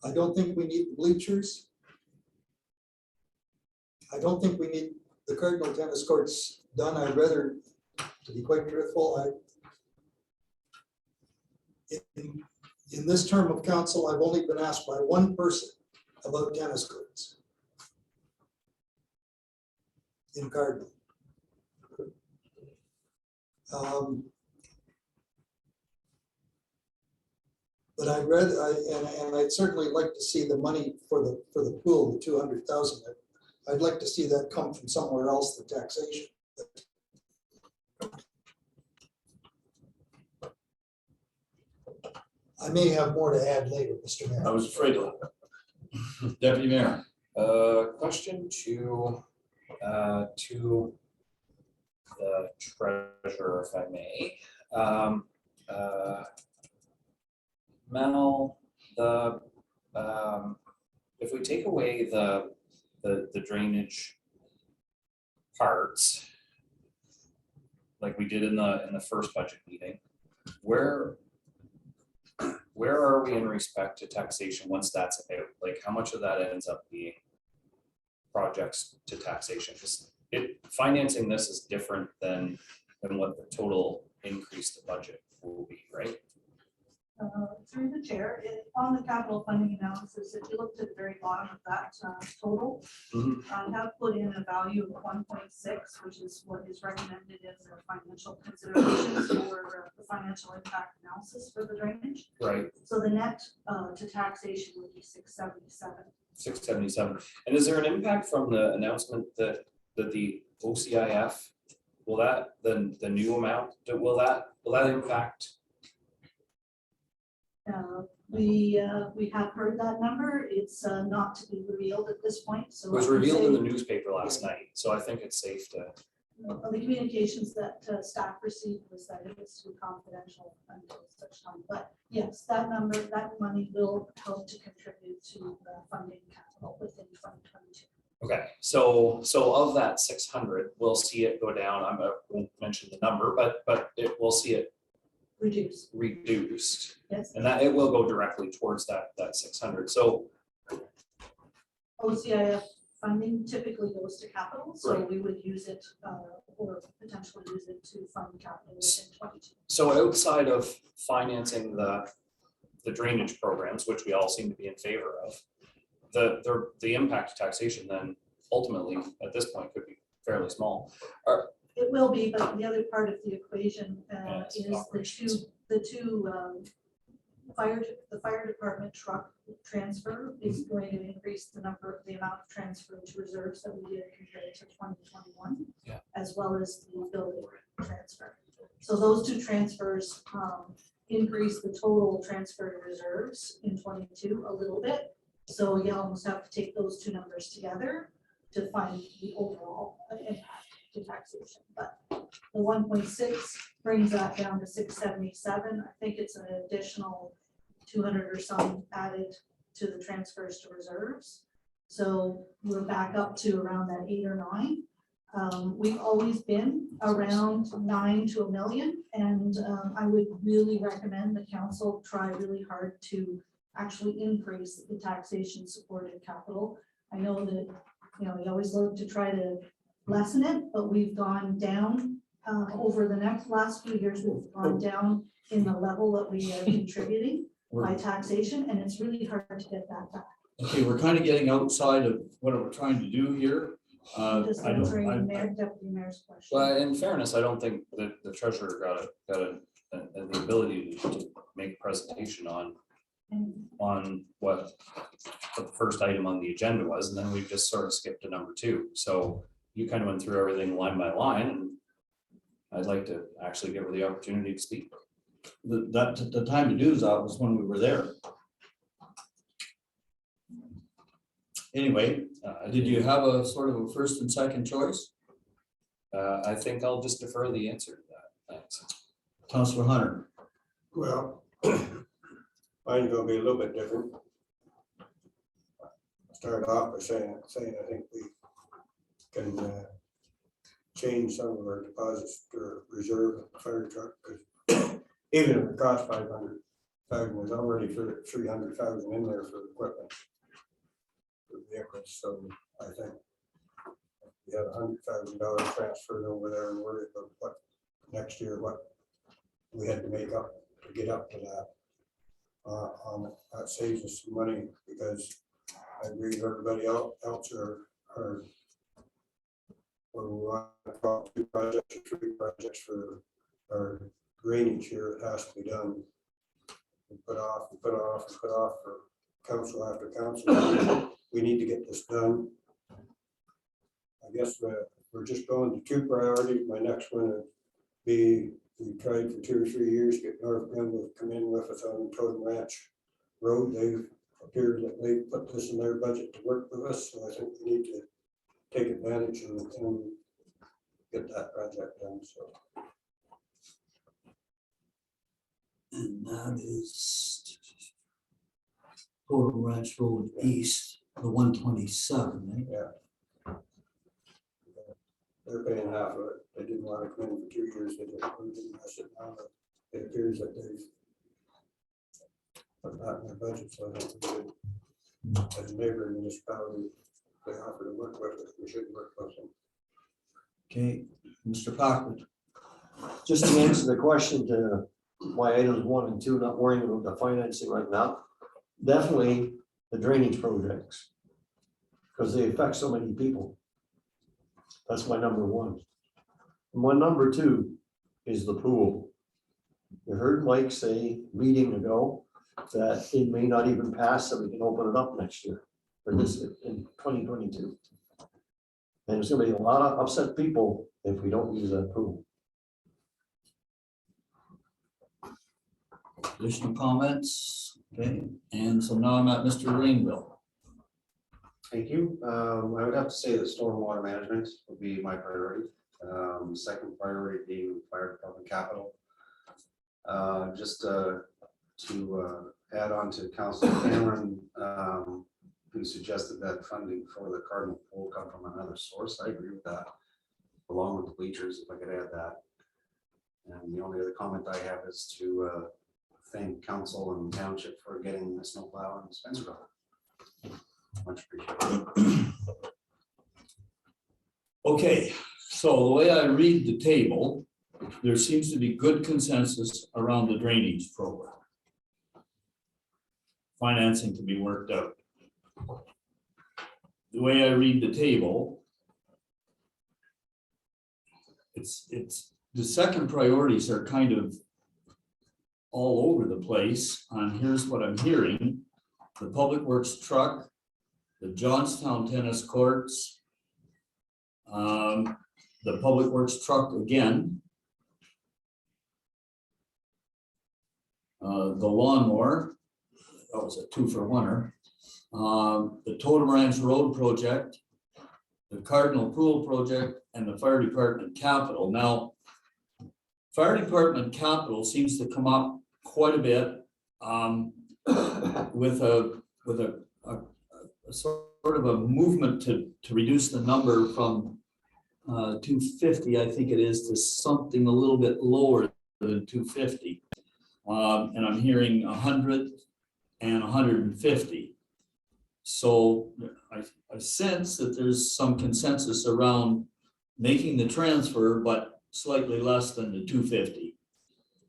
I don't think we need the bleachers. I don't think we need the Cardinal tennis courts done. I'd rather, to be quite truthful, in this term of council, I've only been asked by one person about tennis courts in Cardinal. But I'd I'd certainly like to see the money for the pool, the 200,000. I'd like to see that come from somewhere else, the taxation. I may have more to add later, Mr. Mayor. I was afraid of that. Deputy Mayor. Question to the treasurer, if I may. Mel, if we take away the drainage parts, like we did in the first budget meeting, where are we in respect to taxation once that's out? Like, how much of that ends up being projects to taxation? Because financing this is different than what the total increase to budget will be, right? Through the chair, on the capital funding analysis, if you looked at the very bottom of that total, I have put in a value of 1.6, which is what is recommended in the financial considerations for the financial impact analysis for the drainage. Right. So the net to taxation would be 677. 677. And is there an impact from the announcement that the OCIF, will that, the new amount, will that impact? We have heard that number. It's not to be revealed at this point. So It was I would revealed in the say, newspaper last night, so I think it's safe to. the communications that staff received was that it was too confidential until such time. But yes, that number, that money will help to contribute to the funding capital within 2022. Okay, so of that 600, we'll see it go down. I won't mention the number, but we'll see it reduced. Yes. And that it will go directly towards that 600. So OCIF funding typically goes to capital, so Right. we would use it or potentially use it to fund capital within 22. So outside of financing the drainage programs, which we all seem to be in favor of, the impact of taxation then ultimately at this point could be fairly small. It will be, but the other part of the equation Yes, is operations. the fire department truck transfer is going to increase the amount of transfer to reserves that we did compared to 2021. Yeah. As well as the building transfer. So those two transfers increase the total transfer to reserves in 22 a little bit. So you almost have to take those two numbers together to find the overall impact to taxation. But the 1.6 brings that down to 677. I think it's an additional 200 or some added to the transfers to reserves. So we're back up to around that 8 or 9. We've always been around 9 to 1 million, and I would really recommend the council try really hard to actually increase the taxation supported capital. I know that, you know, we always look to try to lessen it, but we've gone down over the last few years, we've gone down in the level that we are contributing by taxation, and it's really hard to get that back. Okay, we're kind of getting outside of what we're trying to do here. Just I don't, answering I, Deputy Mayor's question. But in fairness, I don't think that the treasurer got the ability to make a presentation on what the first item on the agenda was, and then we just sort of skipped to number 2. So you kind of went through everything line by line, and I'd like to actually give her the opportunity to speak. the time to do that was when we were there. Anyway, did you have a sort of a first and second choice? I think I'll just defer the answer to that. Thanks. Councilor Hunter. Well, mine's gonna be a little bit different. Start off by saying I think we can change some of our deposits to reserve a fire truck, because even if it costs 500,000, there's already 300,000 in there for equipment. For vehicles, so I think we have $100,000 transferred over there and worry about what next year, what we had to make up to get up to that. That saves us some money, because I agree with everybody else are when we want to talk 2 projects or 3 projects for our drainage here, it has to be done. We put off for council after council. We need to get this done. I guess we're just going to 2 priorities. My next one would be, we tried for 2 or 3 years to get North Glen to come in with us on Totem Ranch Road. They've appeared that they put this in their budget to work with us, so I think we need to take advantage and get that project done, so. And that is Total Ranch Road East, the 127, eh? Yeah. They're paying half of it. They didn't want to come in for 2 years. They didn't mess it down. It appears that they've put that in their budget, so I think we should, as a neighboring municipality, they offer to work with us, we should work with them. Okay, Mr. Packard. Just to answer the question to why items 1 and 2, not worrying about the financing right now, definitely the drainage projects, because they affect so many people. That's my number 1. And my number 2 is the pool. You heard Mike say a meeting ago that it may not even pass, so we can open it up next year, or this in 2022. And there's gonna be a lot of upset people if we don't use that pool. Additional comments? Okay, and so now I'm at Mr. Rainville. Thank you. I would have to say that stormwater management would be my priority. Second priority being fire department capital. Just to add on to Councilor Cameron, who suggested that funding for the Cardinal pool come from another source. I agree with that, along with the bleachers, if I could add that. And the only other comment I have is to thank council and township for getting the snowplow and Spencerville. Much appreciated. Okay, so the way I read the table, there seems to be good consensus around the drainage program. Financing to be worked out. The way I read the table, it's, the second priorities are kind of all over the place. And here's what I'm hearing: the public works truck, the Johnstown tennis courts, the public works truck again, the lawnmower, that was a 2-for-1er, the Totem Ranch Road project, the Cardinal Pool project, and the fire department capital. Now, fire department capital seems to come up quite a bit with a sort of a movement to reduce the number from 250, I think it is, to something a little bit lower than 250. And I'm hearing 100 and 150. So I sense that there's some consensus around making the transfer, but slightly less than the 250.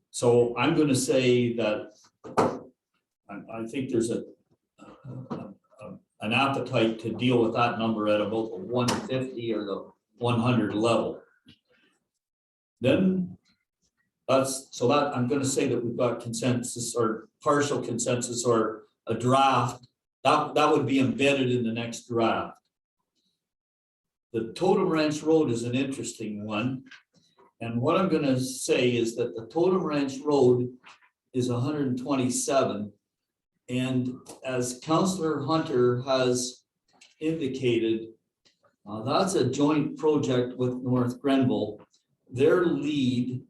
So I'm going to say that I think there's an appetite to deal with that number at about the 150 or the 100 level. Then so that I'm going to say that we've got consensus or partial consensus or a draft that would be embedded in the next draft. The Totem Ranch Road is an interesting one. And what I'm going to say is that the Totem Ranch Road is 127. And as Councillor Hunter has indicated, that's a joint project with North Grenville. Their lead,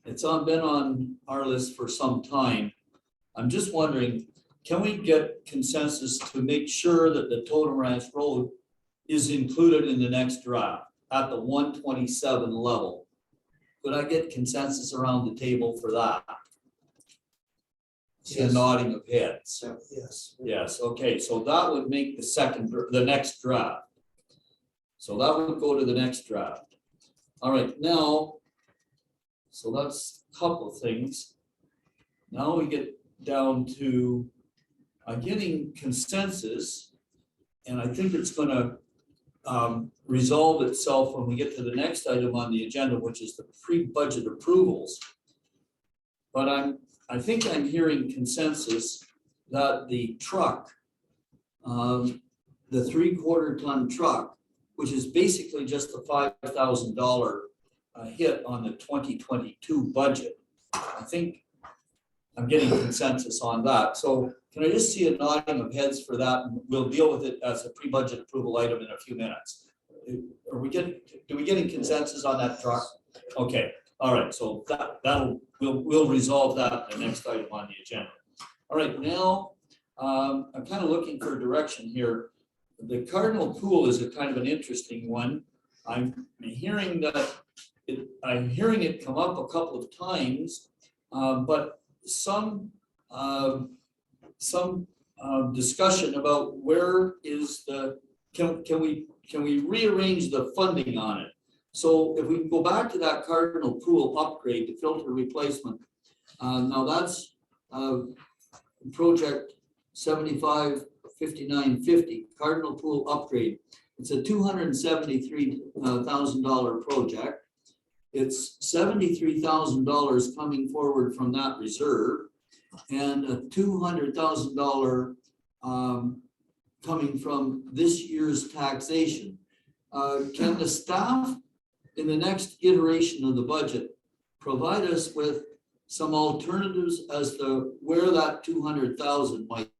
it's been on our list for some time. I'm just wondering, can we get consensus to make sure that the Totem Ranch Road is included in the next draft at the 127 level? Could I get consensus around the table for that? See a Yes. nodding of heads. Yes. Yes, okay, so that would make the next draft. So that would go to the next draft. All right, now, so that's a couple of things. Now we get down to getting consensus, and I think it's gonna resolve itself when we get to the next item on the agenda, which is the pre-budget approvals. But I think I'm hearing consensus that the truck, the 3/4 ton truck, which is basically just a $5,000 hit on the 2022 budget. I think I'm getting consensus on that. So can I just see a nodding of heads for that? And we'll deal with it as a pre-budget approval item in a few minutes. Do we getting consensus on that truck? Okay, all right, so we'll resolve that in the next item on the agenda. All right, now I'm kind of looking for direction here. The Cardinal Pool is a kind of an interesting one. I'm hearing it come up a couple of times, but some discussion about where is can we rearrange the funding on it? So if we can go back to that Cardinal Pool upgrade, the filter replacement, now that's project 755950 Cardinal Pool upgrade. It's a $273,000 project. It's $73,000 coming forward from that reserve, and a $200,000 coming from this year's taxation. Can the staff in the next iteration of the budget provide us with some alternatives as to where that 200,000 might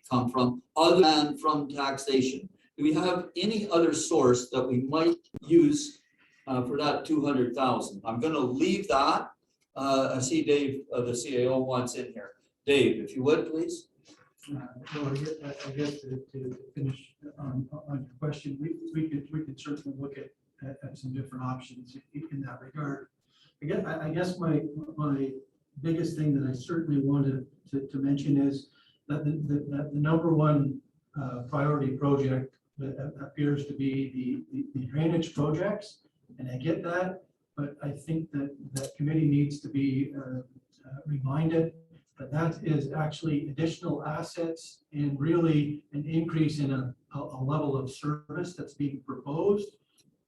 come from, other than from taxation? Do we have any other source that we might use for that 200,000? I'm going to leave that. I see Dave, the CAO, wants in here. Dave, if you would, please. Well, I guess to finish on your question, we could certainly look at some different options in that regard. I guess my biggest thing that I certainly wanted to mention is that the number one priority project that appears to be the drainage projects, and I get that, but I think that committee needs to be reminded that is actually additional assets and really an increase in a level of service that's being proposed.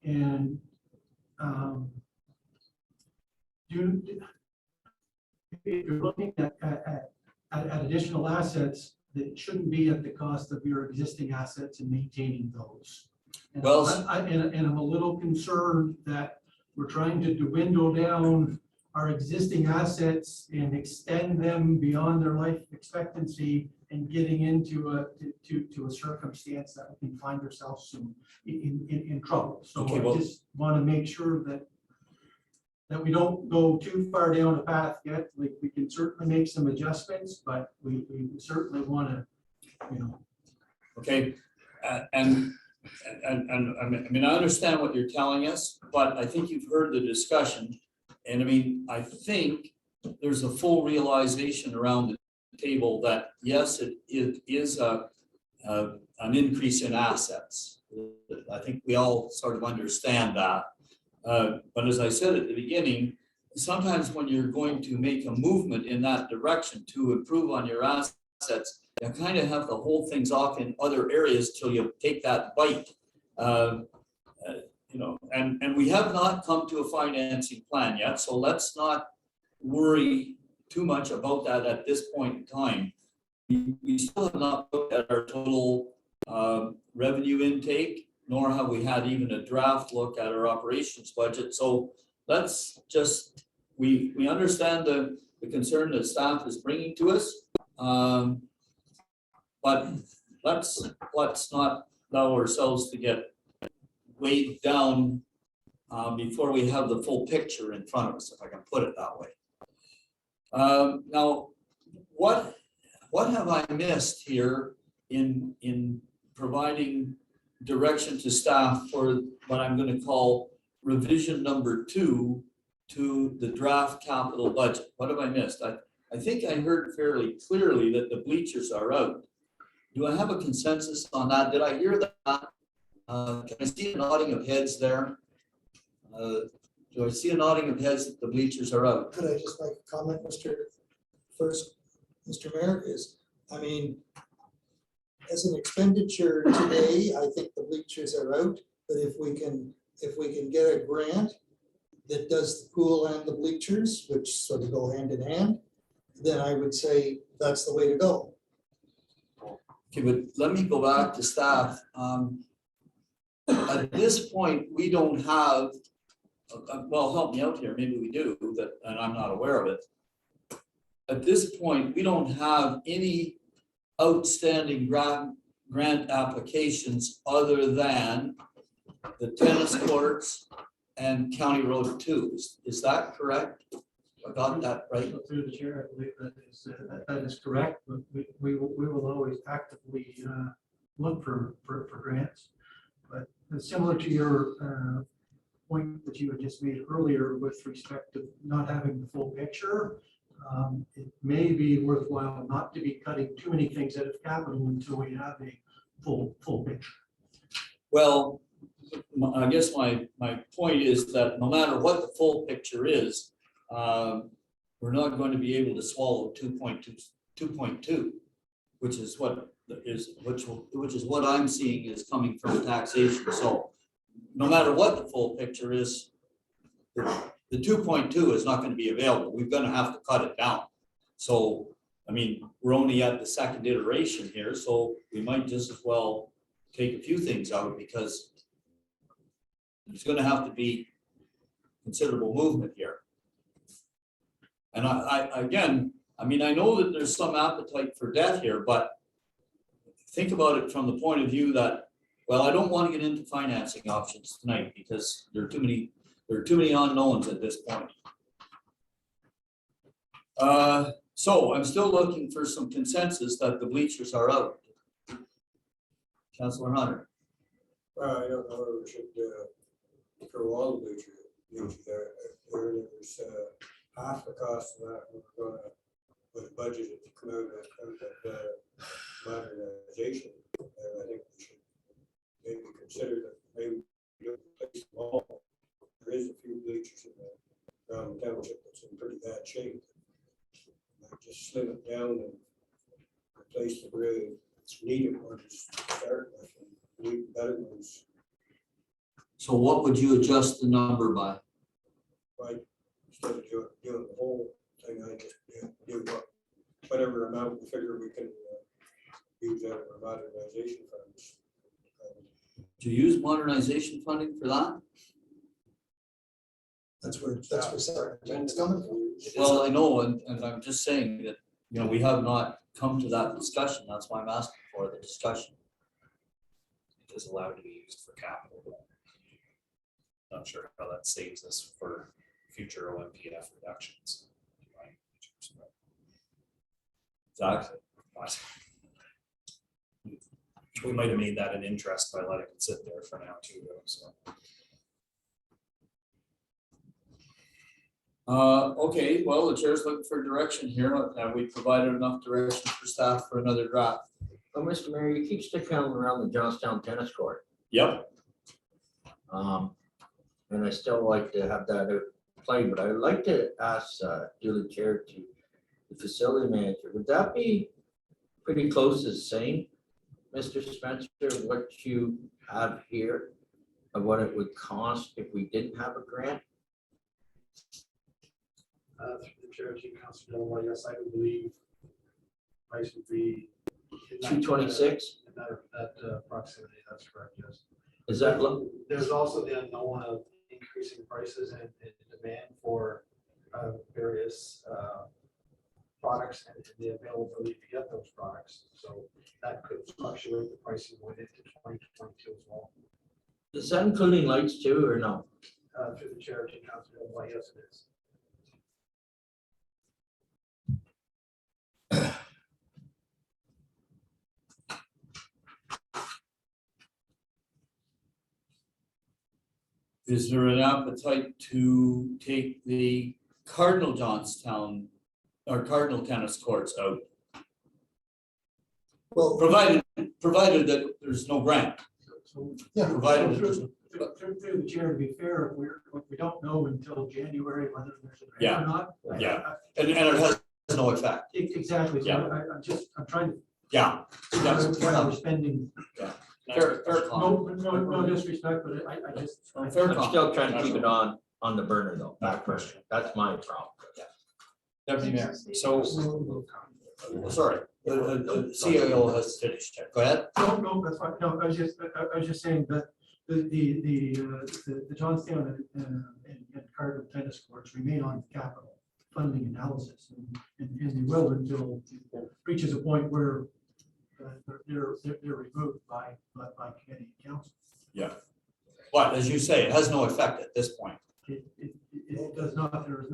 And if you're looking at additional assets, that shouldn't be at the cost of your existing assets and maintaining those. And Well- and I'm a little concerned that we're trying to dwindle down our existing assets and extend them beyond their life expectancy and getting into a circumstance that we can find ourselves in trouble. So Okay, I well- just want to make sure that we don't go too far down the path yet. We can certainly make some adjustments, but we certainly want to, Okay, and I mean, I understand what you're telling us, but I think you've heard the discussion. And I mean, I think there's a full realization around the table that, yes, it is an increase in assets. I think we all sort of understand that. But as I said at the beginning, sometimes when you're going to make a movement in that direction to improve on your assets, you kind of have to hold things off in other areas till you take that bite. And we have not come to a financing plan yet, so let's not worry too much about that at this point in time. We still have not looked at our total revenue intake, nor have we had even a draft look at our operations budget. So let's just, we understand the concern that staff is bringing to us. But let's not allow ourselves to get weighed down before we have the full picture in front of us, if I can put it that way. Now, what have I missed here in providing direction to staff for what I'm going to call revision number 2 to the draft capital budget? What have I missed? I think I heard fairly clearly that the bleachers are out. Do I have a consensus on that? Did I hear that? Can I see a nodding of heads there? Do I see a nodding of heads that the bleachers are out? Could I just make a comment, Mr. Mayor, I mean, as an expenditure today, I think the bleachers are out, but if we can get a grant that does the pool and the bleachers, which sort of go hand in hand, then I would say that's the way to go. Okay, but let me go back to staff. At this point, we don't have, well, help me out here, maybe we do, and I'm not aware of it. At this point, we don't have any outstanding grant applications other than the tennis courts and County Road 2. Is that correct? I got that right? through the chair, I believe that is correct, but we will always actively look for grants. But similar to your point that you had just made earlier with respect to not having the full picture, it may be worthwhile not to be cutting too many things out of capital until we have a full picture. Well, I guess my point is that no matter what the full picture is, we're not going to be able to swallow 2.2, which is what I'm seeing is coming from taxation. So no matter what the full picture is, the 2.2 is not going to be available. We're going to have to cut it down. So, I mean, we're only at the second iteration here, so we might just as well take a few things out because there's going to have to be considerable movement here. And again, I mean, I know that there's some appetite for debt here, but think about it from the point of view that, well, I don't want to get into financing options tonight because there are too many unknowns at this point. So I'm still looking for some consensus that the bleachers are out. Councillor Hunter. I don't know whether we should throw all the bleachers there. There's half the cost of that. We're going to, with the budget, to come out of modernization. And I think we should maybe consider that maybe we don't replace them all. There is a few bleachers in the Township that's in pretty bad shape. Just slim it down and replace the really needed ones to start with, and need better ones. So what would you adjust the number by? Right, instead of doing the whole thing, I just do whatever amount we figure we can use out of our modernization funds. Do you use modernization funding for that? That's where it's coming from. Well, I know, and I'm just saying that, you know, we have not come to that discussion. That's why I'm asking for the discussion. It is allowed to be used for capital. Not sure how that saves us for future OMPF reductions. Exactly. But we might have made that an interest by letting it sit there for now too, though, so. Okay, well, the chair's looking for direction here. Have we provided enough direction for staff for another draft? Oh, Mr. Mayor, you keep sticking around the Johnstown tennis court. Yep. And I still like to have that play, but I'd like to ask, through the chair to the facility manager, would that be pretty close to the same, Mr. Spencer, what you have here of what it would cost if we didn't have a grant? Through the chair, Chief Council, well, yes, I would believe price would be. 226? In that proximity, that's correct, yes. Is that low? There's also the unknown of increasing prices and demand for various products and the availability to get those products. So that could fluctuate the pricing going into 2022 as well. Is that including lights too, or no? Through the chair, Chief Council, well, yes, it is. Is there an appetite to take the Cardinal Johnstown or Cardinal tennis courts out? Well, Provided that there's no grant, So yeah, provided that through there's, through the chair, to be fair, we don't know until January whether there's a Yeah. grant or not. Yeah. and it has no effect. Exactly, so Yeah. I'm trying to. Yeah. Yes. Why we're spending, Fair comment. no disrespect, but I just. Fair I'm comment. still trying to keep it on the burner though, back burner. That's my problem. Deputy Mayor, so Sorry, the CIO has finished. Go ahead. No, that's fine. No, I was just saying that the Johnstown and Cardinal tennis courts remain on capital funding analysis, and they will until it reaches a point where they're removed by committee and council. Yeah. But as you say, it has no effect at this point. It does not, there's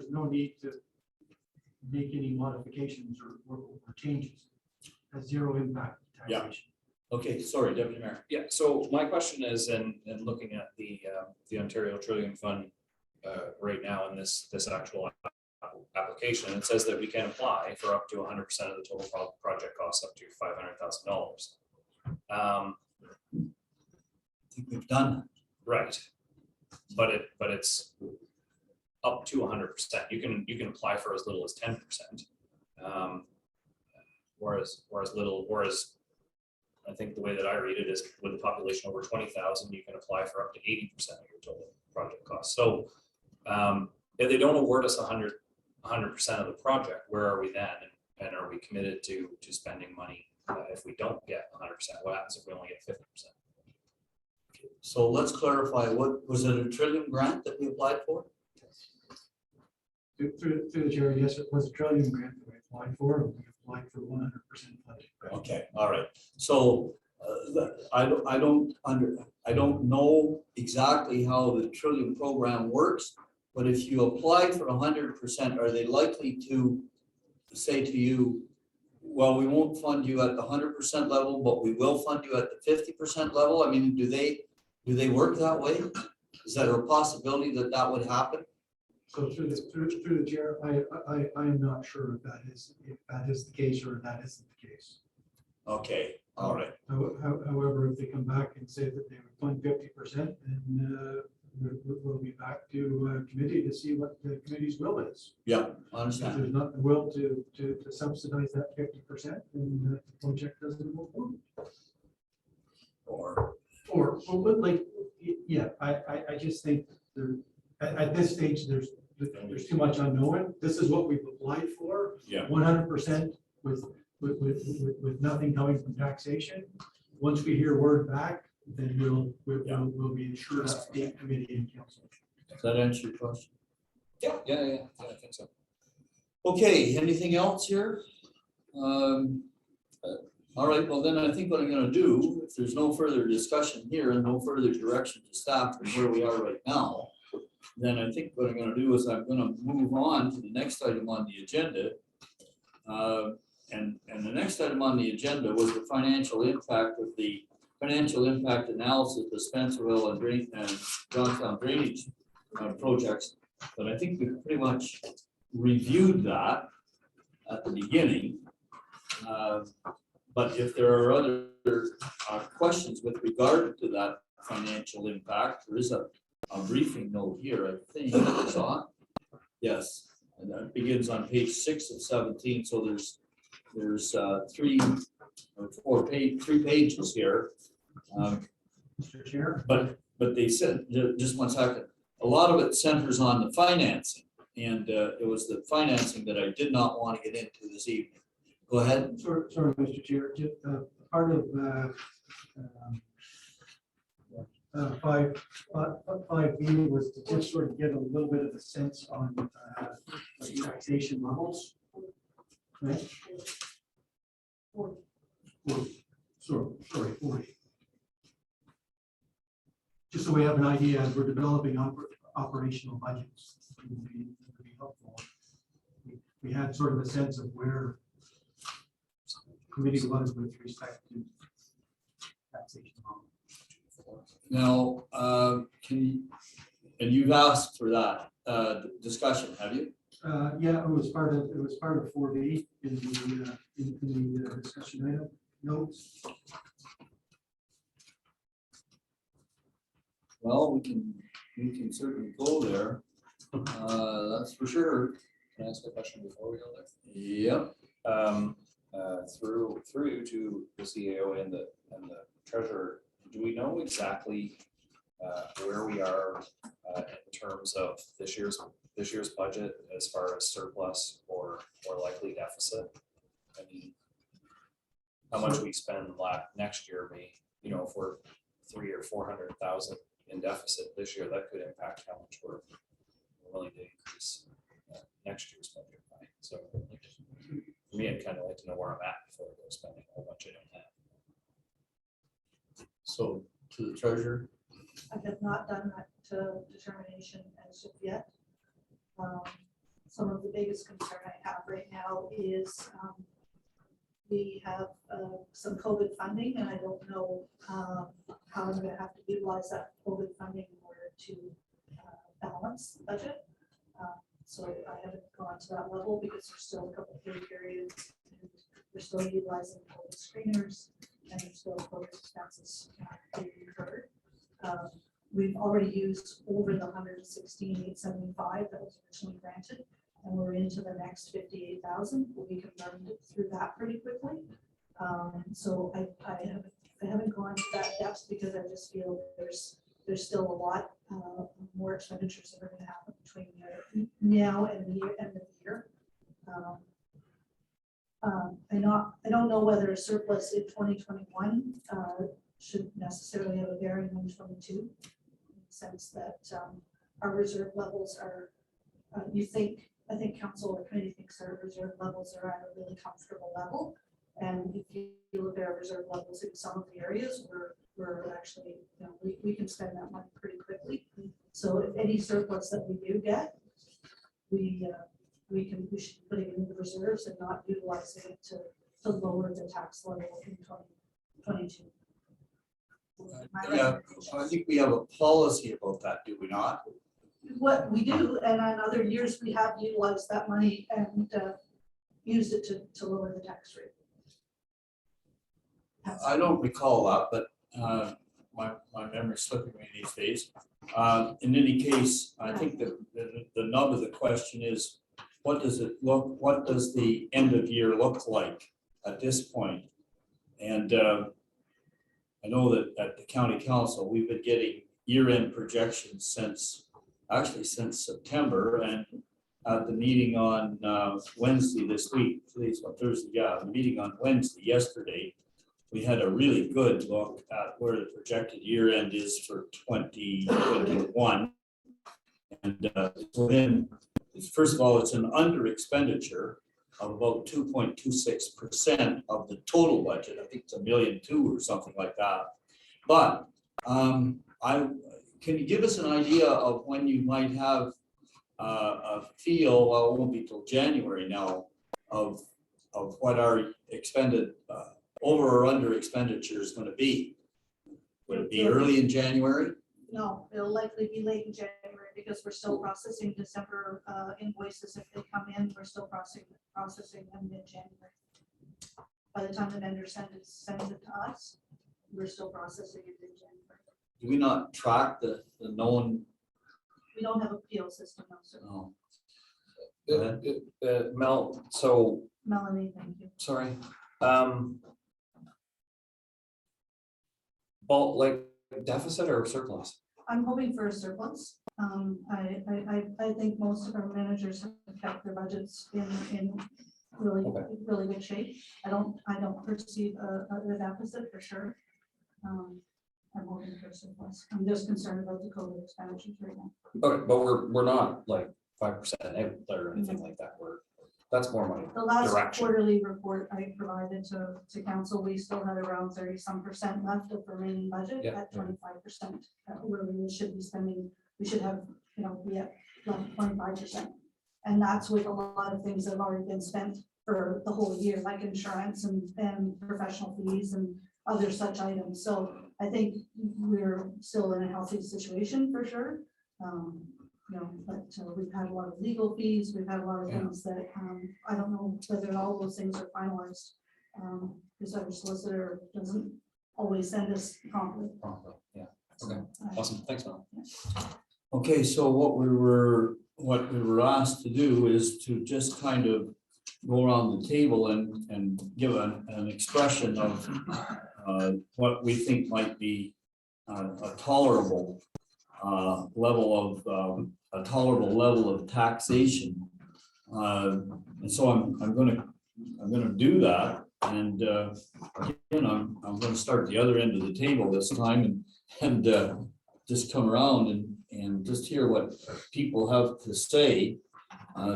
no need to make any modifications or changes. It has zero impact to Yeah. taxation. Okay, sorry, Deputy Mayor. yeah, so my question is, in looking at the Ontario Trillium Fund right now in this actual application, it says that we can apply for up to 100% of the total project cost up to $500,000. I think we've done. Right. But it's up to 100%. You can apply for as little as 10%. Whereas I think the way that I read it is with a population over 20,000, you can apply for up to 80% of your total project cost. So if they don't award us 100% of the project, where are we then? And are we committed to spending money if we don't get 100%? What happens if we only get 50%? So let's clarify, what was it, a Trillium grant that we applied for? Through the chair, yes, it was a Trillium grant that we applied for, and we applied for 100% funding. Okay, all right. So I don't know exactly how the Trillium program works, but if you apply for 100%, are they likely to say to you, well, we won't fund you at the 100% level, but we will fund you at the 50% level? I mean, do they work that way? Is there a possibility that would happen? So through the chair, I am not sure if that is the case or that isn't the case. Okay, all right. However, if they come back and say that they would fund 50%, then we'll be back to committee to see what the committee's will is. Yeah, I If understand. there's not the will to subsidize that 50%, then the project doesn't move forward. Or Or, but like, Yeah, I just think there, at this stage, there's too much unknown. This is what we've applied for. Yeah. 100% with nothing coming from taxation. Once we hear word back, then we'll be sure to update committee and council. Does that answer your question? Yeah, I think so. Okay, anything else here? All right, well then I think what I'm gonna do, if there's no further discussion here and no further direction to staff from where we are right now, then I think what I'm gonna do is I'm gonna move on to the next item on the agenda. And the next item on the agenda was the financial impact of the financial impact analysis of Spencerville and Johnstown drainage projects. But I think we've pretty much reviewed that at the beginning. But if there are other questions with regard to that financial impact, there is a briefing note here, I think, is on. Yes, and that begins on page 6 of 17, so there's 3 or 4 3 pages here. Mr. Chair? But they said, just 1 second, a lot of it centers on the financing, and it was the financing that I did not want to get into this evening. Go ahead. Sorry, Mr. Chair, just part of 5B was to just sort of get a little bit of a sense on taxation levels. Right? 40. Sorry, 40. Just so we have an idea as we're developing operational budgets, it would be helpful. We had sort of a sense of where committee was with respect to taxation. Now, and you've asked for that discussion, have you? Yeah, it was part of 4B in the discussion item notes. Well, we can certainly go there. That's for sure. Can I ask a question before we go there? Yep. Through you to the CAO and the treasurer, do we know exactly where we are in terms of this year's budget as far as surplus or likely deficit? I mean, how much we spend next year may, if we're 300,000 or 400,000 in deficit this year, that could impact how much we're willing to increase next year's budget by. So for me, I'd kind of like to know where I'm at before I go spending a whole bunch I don't have. So to the treasurer. I have not done that determination as of yet. Some of the biggest concern I have right now is we have some COVID funding, and I don't know how I'm going to have to utilize that COVID funding in order to balance the budget. So I haven't gone to that level because there's still a couple of pay periods. And we're still utilizing COVID screeners, and there's still COVID expenses being incurred. We've already used over the 116,875 that was originally granted, and we're into the next 58,000. We can run through that pretty quickly. So I haven't gone to that depth because I just feel there's still a lot more expenditures that are going to happen between now and the end of the year. I don't know whether a surplus in 2021 should necessarily have a bearing on 22, in the sense that our reserve levels are, I think council or committee thinks our reserve levels are at a really comfortable level. And if you look at our reserve levels in some of the areas, we're actually, we can spend that money pretty quickly. So if any surplus that we do get, we should put it in the reserves and not utilizing it to lower the tax level in 2022. Yeah, I think we have a policy about that, do we not? What we do, and in other years, we have utilized that money and used it to lower the tax rate. I don't recall that, but my memory's slipping me these days. In any case, I think that the nub of the question is, what does the end of year look like at this point? And I know that at the county council, we've been getting year-end projections since September, and at the meeting on Wednesday this week, today's what, Thursday, yeah, the meeting on Wednesday, yesterday, we had a really good look at where the projected year end is for 2021. And so then, first of all, it's an under expenditure of about 2.26% of the total budget. I think it's $1.2 million or something like that. But can you give us an idea of when you might have a feel, well, it won't be till January now, of what our expended over or under expenditure is going to be? Would it be early in January? No, it'll likely be late in January because we're still processing December invoices. If they come in, we're still processing them mid-January. By the time the vendor sends it to us, we're still processing it in January. Do we not track the known? We don't have a PO system, no, sir. Oh. Mel, so, Melanie, thank you. sorry. Well, like deficit or surplus? I'm hoping for a surplus. I think most of our managers have kept their budgets in really, Okay. really good shape. I don't perceive a deficit for sure. I'm hoping for a surplus. I'm just concerned about the COVID expenditures right now. Okay, but we're not like 5% out or anything like that. That's more money. The last Direction. quarterly report I provided to council, we still had around 30-some% left of remaining budget Yeah. at 25%. Where we should be spending, we should have, be at left 25%. And that's with a lot of things that have already been spent for the whole year, like insurance and professional fees and other such items. So I think we're still in a healthy situation for sure. But we've had a lot of legal fees. We've had a lot of things that I don't know whether all those things are finalized. Because our solicitor doesn't always send us promptly. Yeah. Okay. Awesome. Thanks, Mel. Okay, so what we were asked to do is to just kind of go around the table and give an expression of what we think might be a tolerable level of taxation. And so I'm gonna do that. And again, I'm gonna start the other end of the table this time and just come around and just hear what people have to say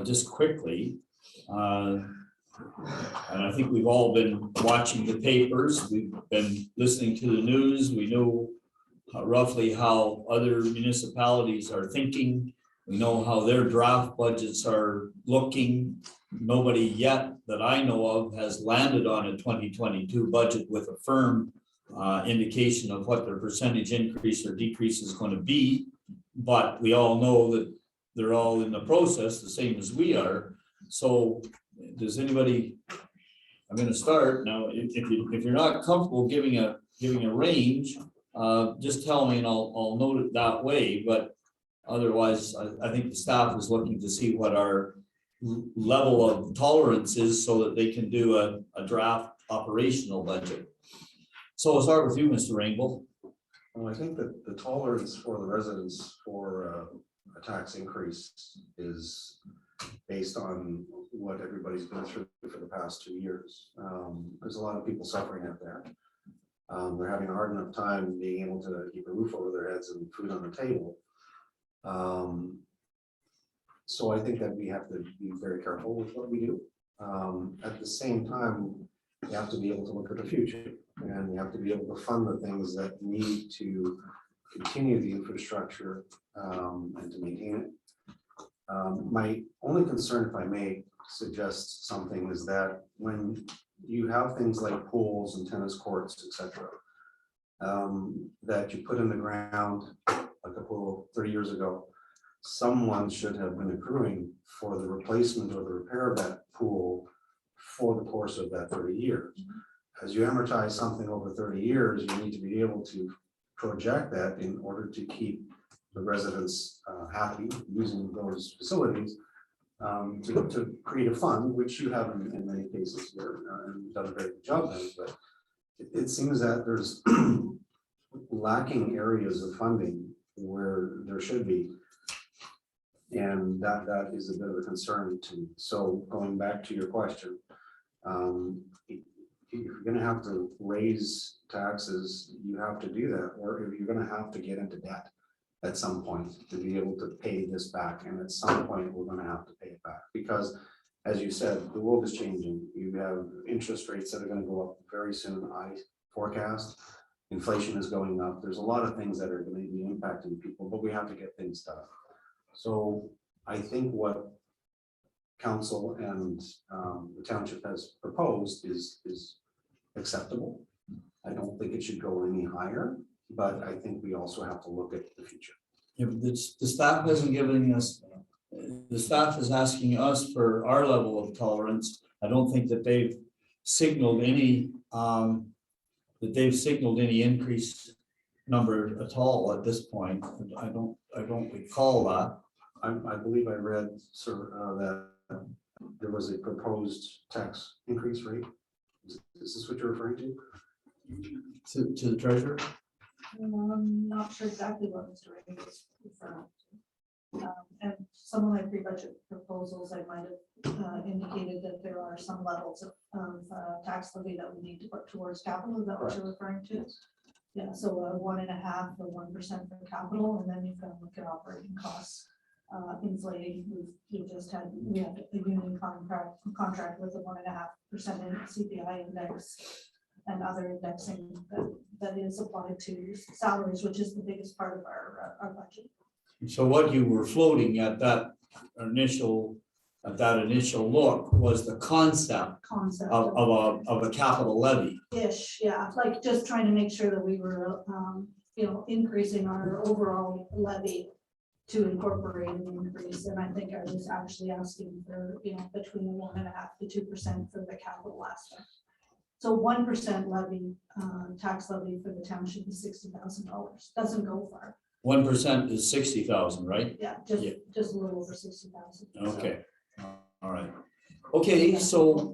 just quickly. And I think we've all been watching the papers. We've been listening to the news. We know roughly how other municipalities are thinking. We know how their draft budgets are looking. Nobody yet that I know of has landed on a 2022 budget with a firm indication of what their percentage increase or decrease is going to be. But we all know that they're all in the process, the same as we are. So does anybody, I'm going to start now. If you're not comfortable giving a range, just tell me and I'll note it that way. But otherwise, I think the staff is looking to see what our level of tolerance is so that they can do a draft operational budget. So I'll start with you, Mr. Rainbow. Well, I think that the tolerance for the residents for a tax increase is based on what everybody's been through for the past 2 years. There's a lot of people suffering out there. They're having a hard enough time being able to keep a roof over their heads and food on the table. So I think that we have to be very careful with what we do. At the same time, we have to be able to look at the future, and we have to be able to fund the things that need to continue the infrastructure and to maintain it. My only concern, if I may suggest something, is that when you have things like pools and tennis courts, etc., that you put in the ground like a pool 30 years ago, someone should have been accruing for the replacement or the repair of that pool for the course of that 30 years. As you amortize something over 30 years, you need to be able to project that in order to keep the residents happy using those facilities, to create a fund, which you have in many cases here, and you've done a very good job of it. But it seems that there's lacking areas of funding where there should be. And that is a bit of a concern to me. So going back to your question, if you're gonna have to raise taxes, you have to do that, or if you're gonna have to get into debt at some point to be able to pay this back, and at some point, we're gonna have to pay it back, because as you said, the world is changing. You have interest rates that are gonna go up very soon, I forecast. Inflation is going up. There's a lot of things that are gonna be impacting people, but we have to get things done. So I think what council and the township has proposed is acceptable. I don't think it should go any higher, but I think we also have to look at the future. Yeah, but the staff isn't giving us, the staff is asking us for our level of tolerance. I don't think that they've signaled any, increase number at all at this point. I don't recall that. I believe I read, sir, that there was a proposed tax increase rate. Is this what you're referring to? To the treasurer. I'm not sure exactly what Mr. Ray was referring to. And some of my pre-budget proposals, I might have indicated that there are some levels of tax levy that we need to put towards capital. Is that what you're referring to? Yeah, so 1.5 or 1% for capital, and then you've got to look at operating costs inflating. We have a union contract with a 1.5% CPI index and other indexing that is applied to salaries, which is the biggest part of our budget. So what you were floating at that initial look was the concept of a capital levy. Ish, yeah, like just trying to make sure that we were, increasing our overall levy to incorporate an increase. And I think I was actually asking for, between 1.5 to 2% for the capital aspect. So 1% levy, tax levy for the township is $60,000. Doesn't go far. 1% is 60,000, right? Yeah, just a little over 60,000. Okay, all right. Okay, so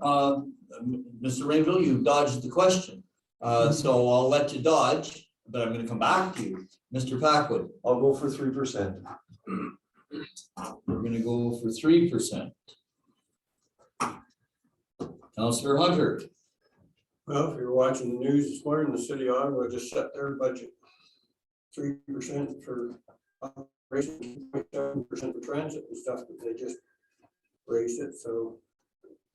Mr. Rainville, you dodged the question. So I'll let you dodge, but I'm going to come back to you. Mr. Packwood. I'll go for 3%. We're going to go for 3%. Councillor Hunter. Well, if you're watching the news this morning, the city of Ottawa just set their budget 3% for operation, 2.7% for transit and stuff, but they just raised it, so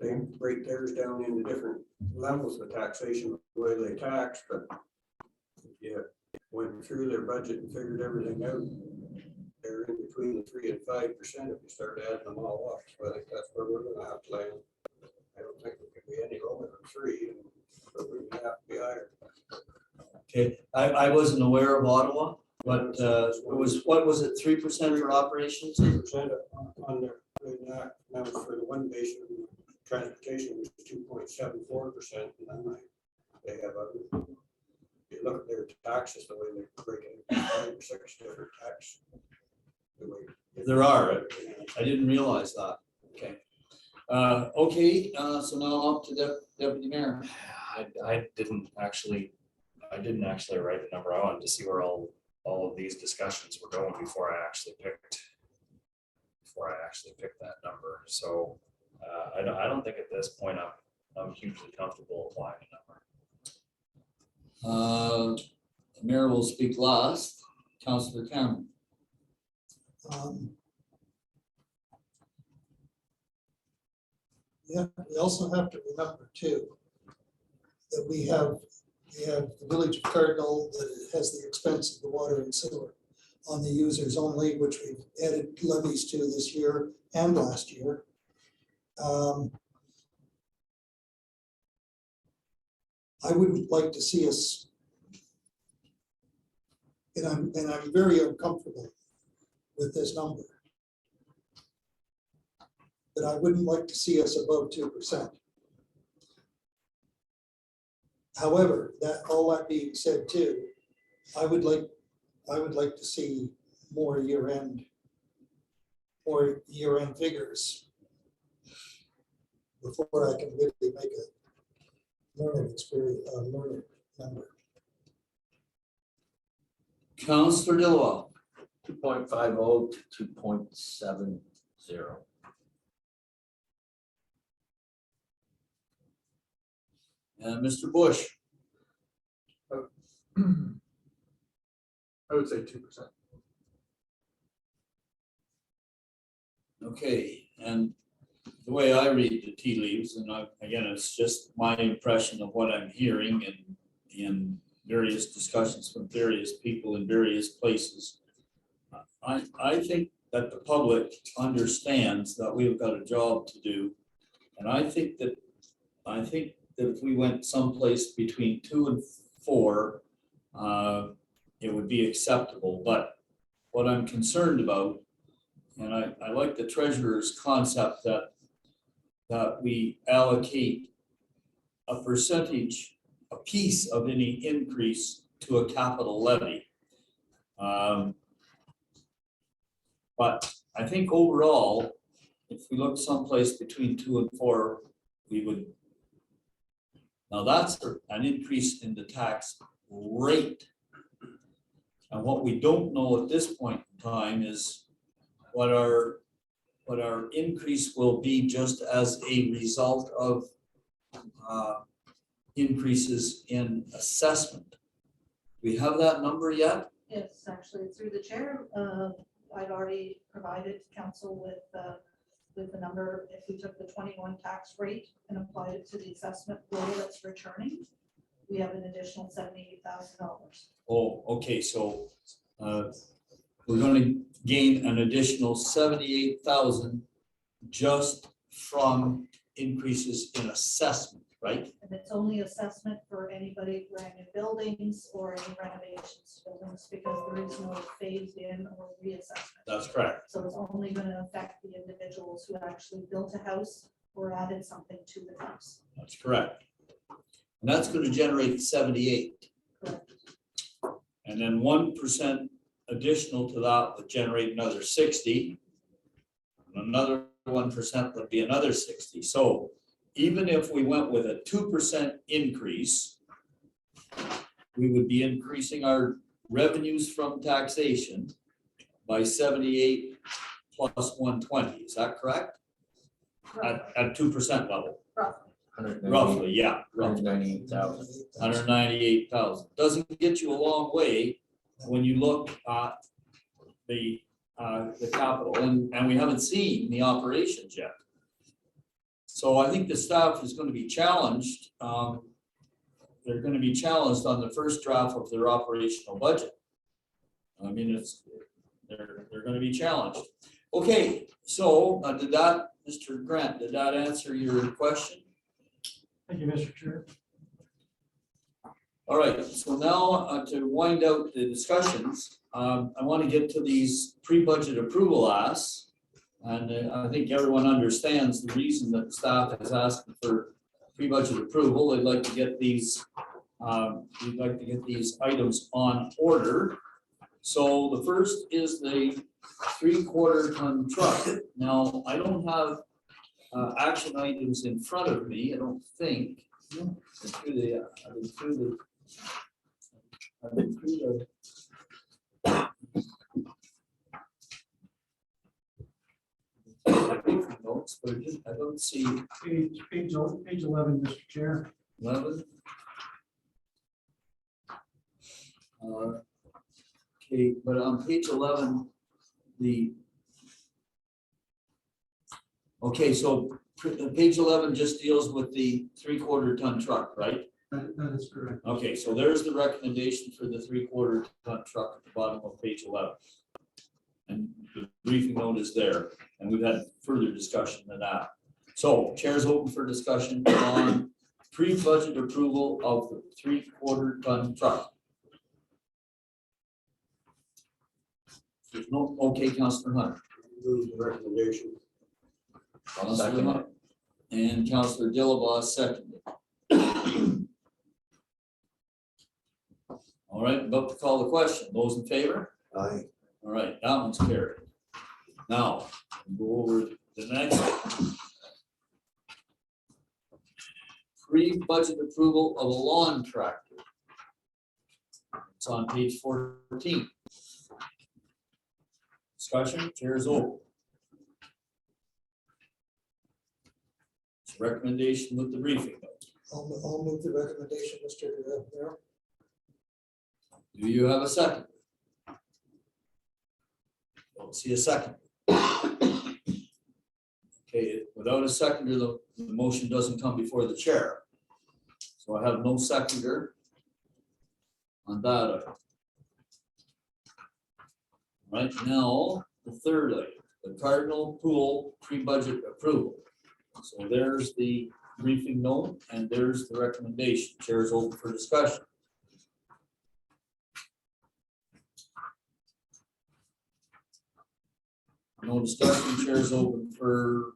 they break theirs down into different levels of taxation, the way they tax, but yeah, went through their budget and figured everything out. They're in between the 3 and 5% if you start adding them all up, so I think that's where we're gonna have to land. I don't think we can be any lower than 3, but we have to be higher. Okay, I wasn't aware of Ottawa, but it was, what was it, 3% for operations? 3% on their, now for the one base of transportation was 2.74%, and then they have other, you look at their taxes, the way they break it, 5 or 6 different tax. There are, I didn't realize that, okay. Okay, so now up to the deputy mayor. I didn't actually write the number. I wanted to see where all of these discussions were going before I actually picked that number. So I don't think at this point I'm hugely comfortable applying a number. The mayor will speak last. Councillor Cameron. Yeah, we also have to remember too, that we have the village of Cardinal that has the expense of the water and sewer on the users only, which we've added levies to this year and last year. I wouldn't like to see us, and I'm very uncomfortable with this number, but I wouldn't like to see us above 2%. However, all that being said too, I would like to see more year-end figures before I can really make a learning number. Councillor Dillow. 2.50 to 2.70. And Mr. Bush, I would say 2%. okay, and the way I read the tea leaves, and again, it's just my impression of what I'm hearing in various discussions from various people in various places. I think that the public understands that we've got a job to do. And I think that if we went someplace between 2 and 4, it would be acceptable. But what I'm concerned about, and I like the treasurer's concept that we allocate a percentage, a piece of any increase to a capital levy. But I think overall, if we look someplace between 2 and 4, we would. Now that's an increase in the tax rate. And what we don't know at this point in time is what our increase will be just as a result of increases in assessment. Do we have that number yet? Yes, actually, through the chair, I've already provided council with the number. If we took the 21 tax rate and applied it to the assessment roll that's returning, we have an additional $78,000. Oh, okay, so we're gonna gain an additional 78,000 just from increases in assessment, right? And it's only assessment for anybody brand new buildings or any renovations to buildings, because there is no phased in or reassessment. That's correct. So it's only going to affect the individuals who actually built a house or added something to the house. That's correct. And that's gonna generate 78. Correct. And then 1% additional to that would generate another 60. And another 1% would be another 60. So even if we went with a 2% increase, we would be increasing our revenues from taxation by 78 plus 120. Is that correct? At 2% level, roughly, yeah. Roughly. 198,000. 198,000. Doesn't get you a long way when you look at the capital, and we haven't seen the operations yet. So I think the staff is going to be challenged. They're going to be challenged on the first draft of their operational budget. I mean, they're going to be challenged. Okay, so did that, Mr. Grant, did that answer your question? Thank you, Mr. Chair. All right, so now to wind out the discussions, I want to get to these pre-budget approval asks. And I think everyone understands the reason that the staff is asking for pre-budget approval. They'd like to get these, we'd like to get these items on order. So the first is the 3/4 ton truck. Now, I don't have action items in front of me, I don't think. I've been through the notes, but I don't see Page 11, Mr. Chair. 11. Okay, but on page 11, so page 11 just deals with the 3/4 ton truck, right? That is correct. Okay, so there's the recommendation for the 3/4 ton truck at the bottom of page 11. And the briefing note is there, and we've had further discussion than that. So chair's open for discussion on pre-budget approval of the 3/4 ton truck. There's no, okay, Councillor Hunter. Move the recommendation. I'll second it. And Councillor Dillabaugh seconded. All right, about to call the question. Those in favor? Aye. All right, that one's carried. Now, we'll go over the next one. Pre-budget approval of a lawn tractor. It's on page 14. Discussion, chair is open. It's a recommendation with the briefing. I'll move the recommendation, Mr. Mayor. Do you have a second? Don't see a second. Okay, without a seconder, the motion doesn't come before the chair. So I have no seconder on that item. Right now, the third item, the Cardinal Pool pre-budget approval. So there's the briefing note and there's the recommendation. Chair is open for discussion. No discussion, chair is open for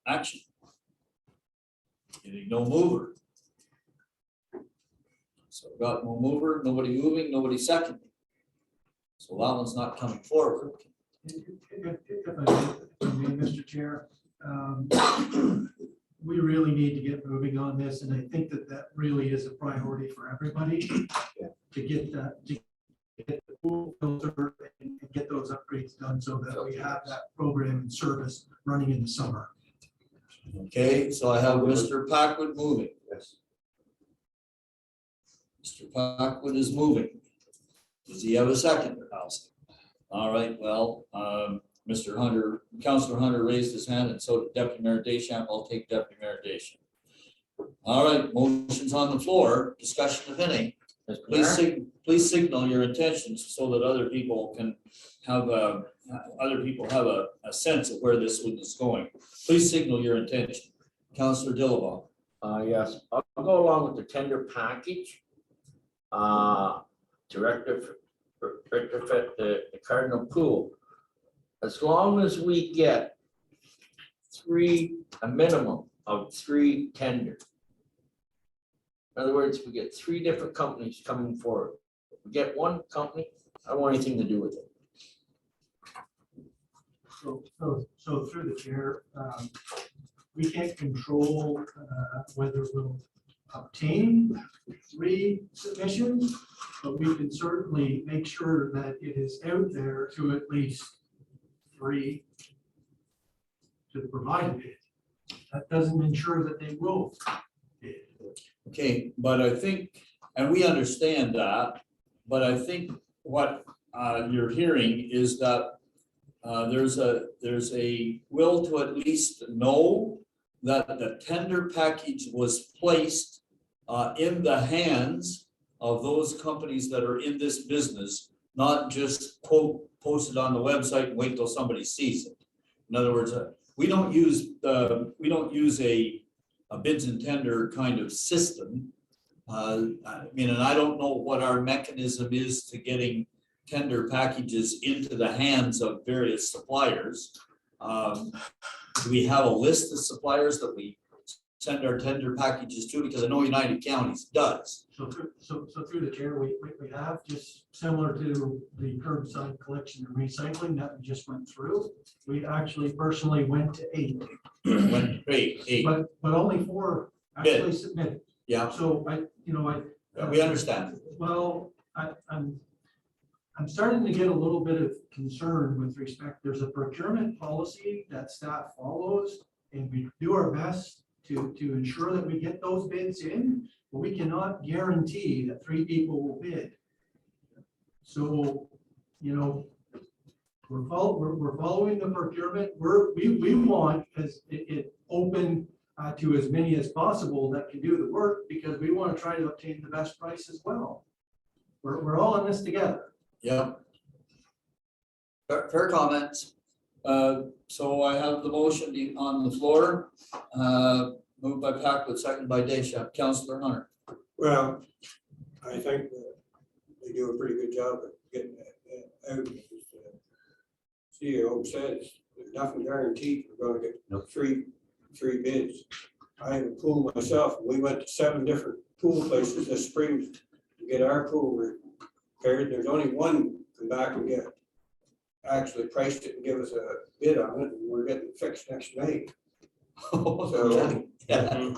action. Getting no mover. So got no mover, nobody moving, nobody seconding. So that one's not coming forward. If I may, Mr. Chair, we really need to get moving on this, and I think that that really is a priority for everybody to get that, to get the pool filter and get those upgrades done so that we have that program in service running in the summer. Okay, so I have Mr. Packwood moving. Yes. Mr. Packwood is moving. Does he have a second? All right, well, Mr. Hunter, Councilor Hunter raised his hand and so did Deputy Mayor Deschamps. I'll take Deputy Mayor Deschamps. All right, motions on the floor, discussion if any. Please signal your intentions so that other people can have a sense of where this one is going. Please signal your intention. Councilor Dillabaugh. Yes, I'll go along with the tender package. Director for retrofit the Cardinal Pool. As long as we get a minimum of 3 tenders. In other words, we get 3 different companies coming forward. We get one company, I don't want anything to do with it. So through the chair, we can't control whether we'll obtain 3 submissions, but we can certainly make sure that it is out there to at least 3 to provide a bid. That doesn't ensure that they will bid. Okay, but I think, and we understand that, but I think what you're hearing is that there's a will to at least know that the tender package was placed in the hands of those companies that are in this business, not just quote posted on the website and wait till somebody sees it. In other words, we don't use a bids and tender kind of system. I mean, and I don't know what our mechanism is to getting tender packages into the hands of various suppliers. Do we have a list of suppliers that we send our tender packages to? Because I know United Counties does. So through the chair, we have, just similar to the curbside collection and recycling that we just went through. We actually personally went to 8. Went great, 8. But only 4 actually submitted. Yeah, So we understand. Well, I'm starting to get a little bit of concern with respect. There's a procurement policy that staff follows, and we do our best to ensure that we get those bids in, but we cannot guarantee that 3 people will bid. So, we're following the procurement. We want as it open to as many as possible that can do the work, because we want to try to obtain the best price as well. We're all in this together. Yeah. Fair comments. So I have the motion on the floor. Moved by Packwood, seconded by Deschamps. Councilor Hunter. Well, I think that they do a pretty good job of getting that out. CEO says there's nothing guaranteed we're gonna get three bids. I have a pool myself. We went to 7 different pool places this spring to get our pool repaired. There's only one come back and actually priced it and give us a bid on it, and we're getting it fixed next May. So Yeah.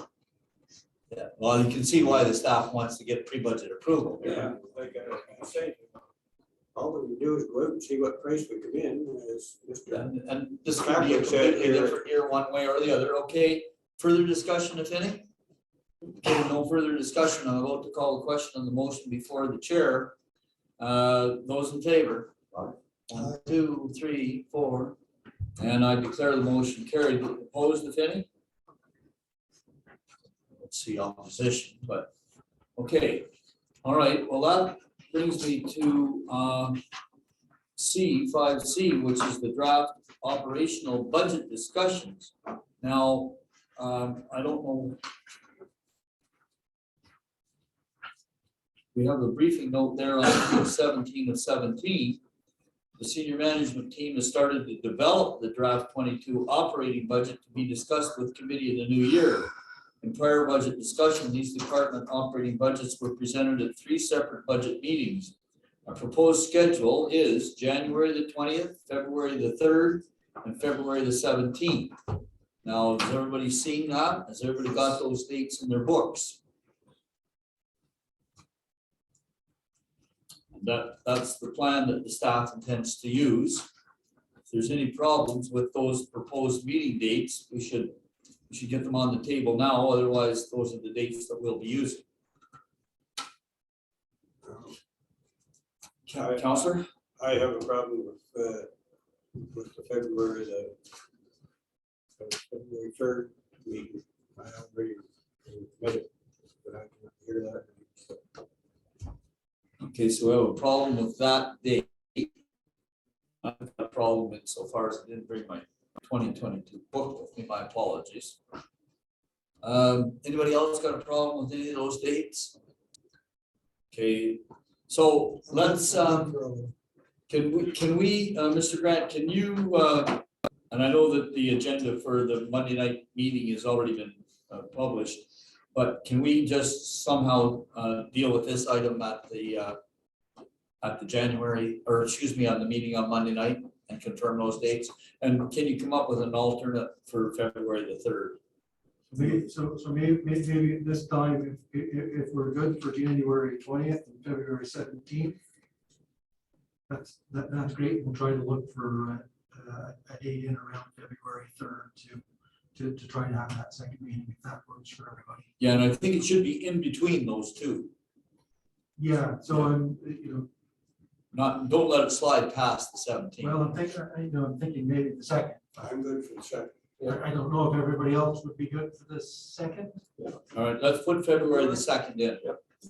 Yeah, well, you can see why the staff wants to get pre-budget approval. yeah, like I was saying, all we were do is go out and see what price we come in, as Mr. And this could be a completely different year, one way or the other, okay? Further discussion, if any? Okay, no further discussion, I'm about to call a question on the motion before the chair. Those in favor? Aye. 1, 2, 3, 4, and I declare the motion carried. Opposed, if any? Let's see opposition, but, okay, all right, well, that brings me to C, 5C, which is the draft operational budget discussions. Now, I don't know. We have a briefing note there on 17 of 17. The senior management team has started to develop the draft 22 operating budget to be discussed with committee in the new year. In prior budget discussion, these department operating budgets were presented at 3 separate budget meetings. Our proposed schedule is January the 20th, February the 3rd, and February the 17th. Now, has everybody seen that? Has everybody got those dates in their books? That's the plan that the staff intends to use. If there's any problems with those proposed meeting dates, we should get them on the table now. Otherwise, those are the dates that we'll be using. Counselor? I have a problem with the February 3rd meeting. I already met it, but I can hear that. Okay, so we have a problem with that date. I've got a problem insofar as I didn't bring my 2022 book with me, my apologies. Anybody else got a problem with any of those dates? Okay, so let's, can we, Mr. Grant, can you, and I know that the agenda for the Monday night meeting has already been published, but can we just somehow deal with this item at the January, or excuse me, on the meeting on Monday night and confirm those dates? And can you come up with an alternate for February the 3rd? So maybe this time, if we're good for January 20th and February 17th, that's great. We'll try to look for a date in around February 3rd to try to have that second meeting, if that works for everybody. Yeah, and I think it should be in between those two. Yeah, so I'm, Don't let it slide past the 17th. well, I'm thinking maybe the second. I'm good for the second. I don't know if everybody else would be good for the second. All right, let's put February the 2nd in.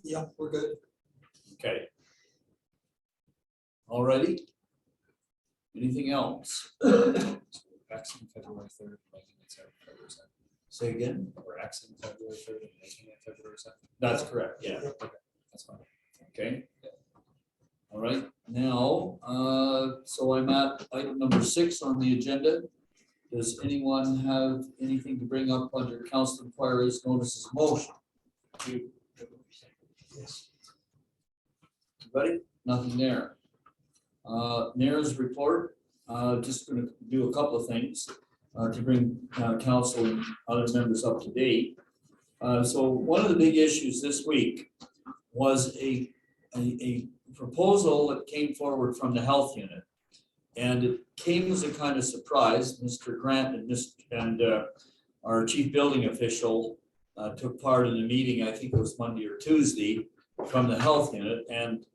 Yeah, we're good. Okay. All righty. Anything else? Xing February 3rd, making it February 2nd. Say again? We're Xing February 3rd and making it February 2nd. That's correct, yeah. That's fine. Okay. All right, now, so I'm at item number 6 on the agenda. Does anyone have anything to bring up under council inquiries, notices, motion? Yes. Anybody? Nothing there. Mayor's report, just gonna do a couple of things to bring council and other members up to date. So one of the big issues this week was a proposal that came forward from the health unit. And it came as a kind of surprise. Mr. Grant and our chief building official took part in a meeting, I think it was Monday or Tuesday, from the health unit, and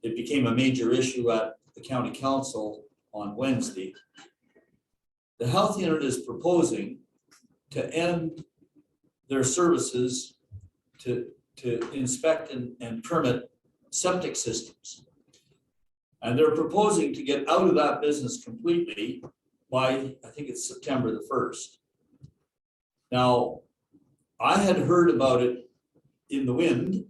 it became a major issue at the county council on Wednesday. The health unit is proposing to end their services to inspect and permit septic systems. And they're proposing to get out of that business completely by, I think it's September the 1st. Now, I had heard about it in the wind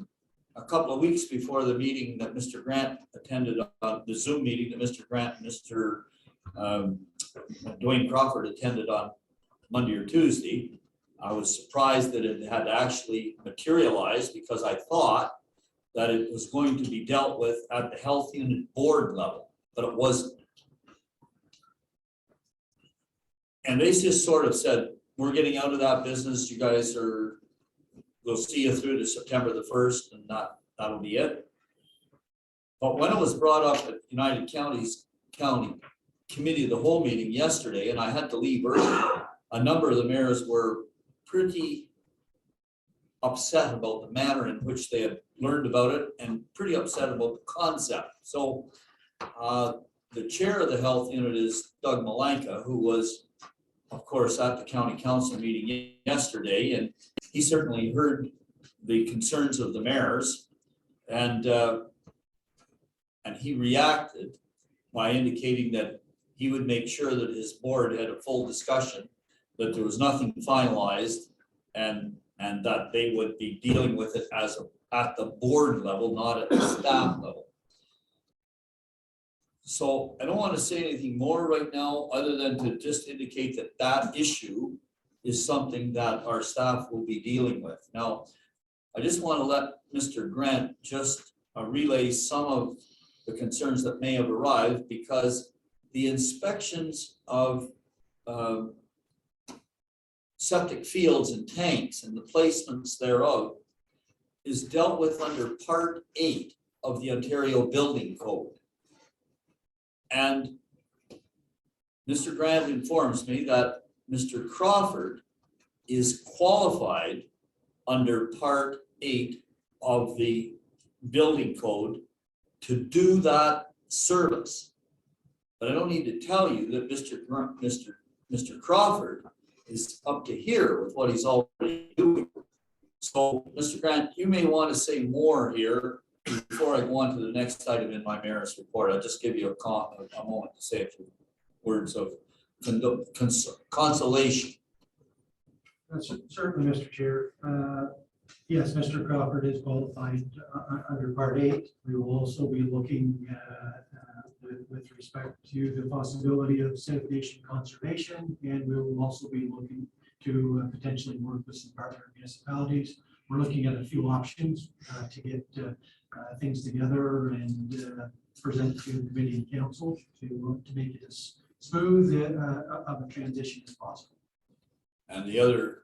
a couple of weeks before the meeting that Mr. Grant attended, the Zoom meeting that Mr. Grant and Mr. Dwayne Crawford attended on Monday or Tuesday. I was surprised that it had actually materialized because I thought that it was going to be dealt with at the health unit board level, but it wasn't. And they just sort of said, we're getting out of that business. You guys we'll see you through to September the 1st, and that'll be it. But when it was brought up at United Counties County Committee of the Whole meeting yesterday, and I had to leave early, a number of the mayors were pretty upset about the manner in which they had learned about it and pretty upset about the concept. So the chair of the health unit is Doug Malanka, who was, of course, at the county council meeting yesterday, and he certainly heard the concerns of the mayors, and he reacted by indicating that he would make sure that his board had a full discussion, that there was nothing finalized, and that they would be dealing with it at the board level, not at the staff level. So I don't want to say anything more right now, other than to just indicate that that issue is something that our staff will be dealing with. Now, I just want to let Mr. Grant just relay some of the concerns that may have arrived, because the inspections of septic fields and tanks and the placements thereof is dealt with under Part 8 of the Ontario Building Code. And Mr. Grant informs me that Mr. Crawford is qualified under Part 8 of the Building Code to do that service. But I don't need to tell you that Mr. Crawford is up to here with what he's already doing. So, Mr. Grant, you may want to say more here before I go on to the next item in my mayor's report. I'll just give you a moment to say a few words of consolation. Certainly, Mr. Chair. Yes, Mr. Crawford is qualified under Part 8. We will also be looking with respect to the possibility of Safe Nation conservation, and we will also be looking to potentially work with some partner municipalities. We're looking at a few options to get things together and present to the committee and council to make it as smooth of a transition as possible. And the other,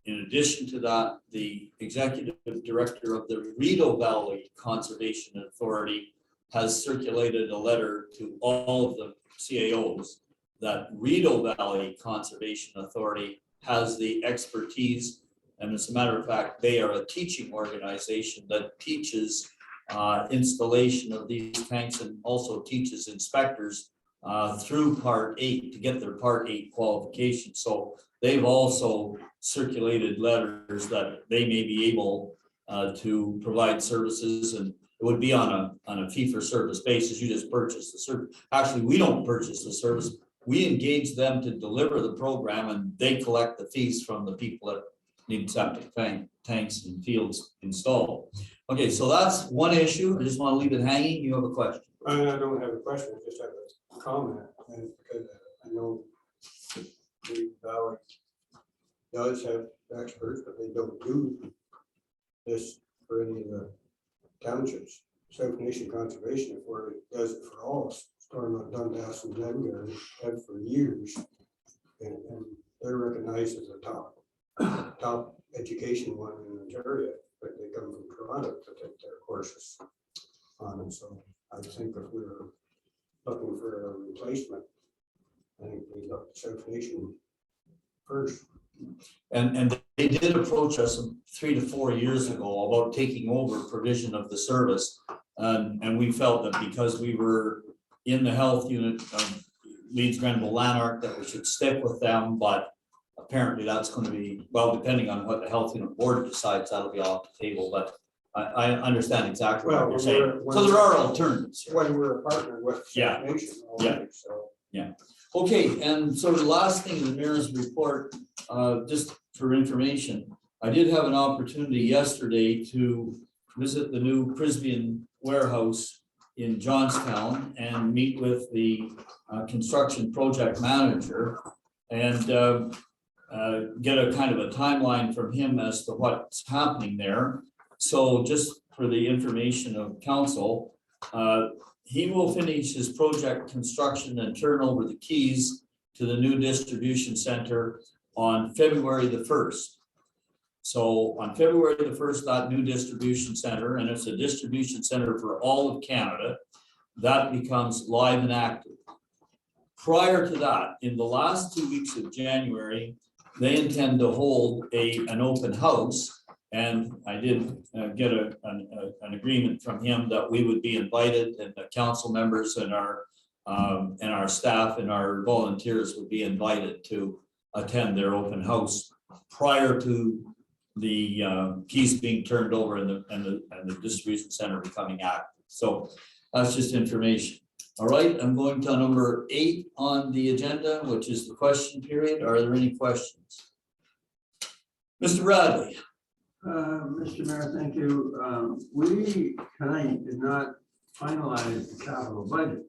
in addition to that, the executive director of the Rideau Valley Conservation Authority has circulated a letter to all of the CAOs that Rideau Valley Conservation Authority has the expertise. And as a matter of fact, they are a teaching organization that teaches installation of these tanks and also teaches inspectors through Part 8 to get their Part 8 qualification. So they've also circulated letters that they may be able to provide services, and it would be on a fee-for-service basis. You just purchase the service. Actually, we don't purchase the service. We engage them to deliver the program, and they collect the fees from the people that need septic tanks and fields installed. Okay, so that's one issue. I just want to leave it hanging. You have a question? I don't have a question, I just have a comment, and because I know the valley does have experts, but they don't do this for any of the townships. South Nation Conservation Authority does it for all, starting on Dundas and Glengarry, have for years. And they're recognized as a top education one in Ontario, but they come from Toronto to take their courses on it. So I think if we're looking for a replacement, I think we look at South Nation first. And they did approach us 3 to 4 years ago about taking over provision of the service. And we felt that because we were in the health unit of Leeds Grenville Lanark, that we should stick with them. But apparently that's going to be, well, depending on what the health unit board decides, that'll be off the table. But I understand exactly what you're saying. So there are alternatives here. When we're a partner with Yeah. South Nation. Yeah. already, So. Okay, and so the last thing in the mayor's report, just for information, I did have an opportunity yesterday to visit the new Prisbian warehouse in Johnstown and meet with the construction project manager and get a kind of a timeline from him as to what's happening there. So just for the information of council, he will finish his project construction and turn over the keys to the new distribution center on February the 1st. So on February the 1st, that new distribution center, and it's a distribution center for all of Canada, that becomes live and active. Prior to that, in the last 2 weeks of January, they intend to hold an open house. And I did get an agreement from him that we would be invited, and the council members and our staff and our volunteers would be invited to attend their open house prior to the keys being turned over and the distribution center becoming active. So that's just information. All right, I'm going to number 8 on the agenda, which is the question period. Are there any questions? Mr. Bradley. Mr. Mayor, thank you. We tonight did not finalize the capital budget.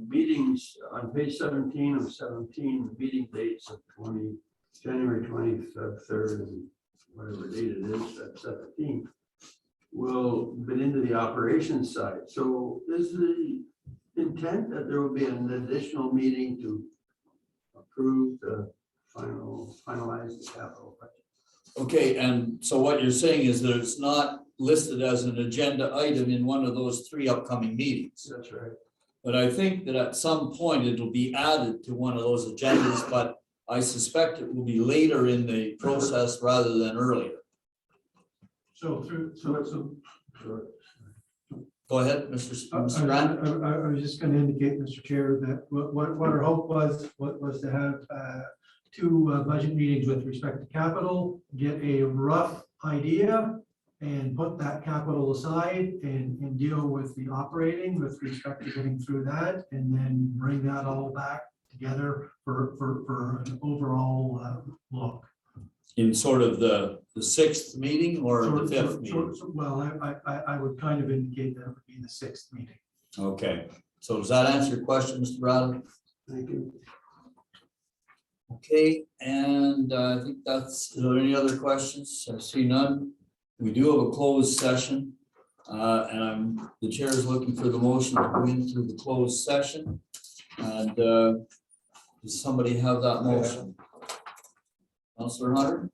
Meetings on page 17 of 17, the meeting dates of January 23rd and whatever date it is, that's 17th, will fit into the operations side. So is the intent that there will be an additional meeting to approve the finalize the capital budget? Okay, and so what you're saying is that it's not listed as an agenda item in one of those 3 upcoming meetings. That's right. But I think that at some point it'll be added to one of those agendas, but I suspect it will be later in the process rather than earlier. So Go ahead, Mr. Grant. I was just going to indicate, Mr. Chair, that what our hope was to have 2 budget meetings with respect to capital, get a rough idea and put that capital aside and deal with the operating with respect to getting through that, and then bring that all back together for an overall look. In sort of the 6th meeting or the 5th meeting? Well, I would kind of indicate that it would be the 6th meeting. Okay, so does that answer your question, Mr. Bradley? Thank you. Okay, and I think that's, are there any other questions? I see none. We do have a closed session, and the chair is looking for the motion to go into the closed session. And does somebody have that motion? Councilor Hunter?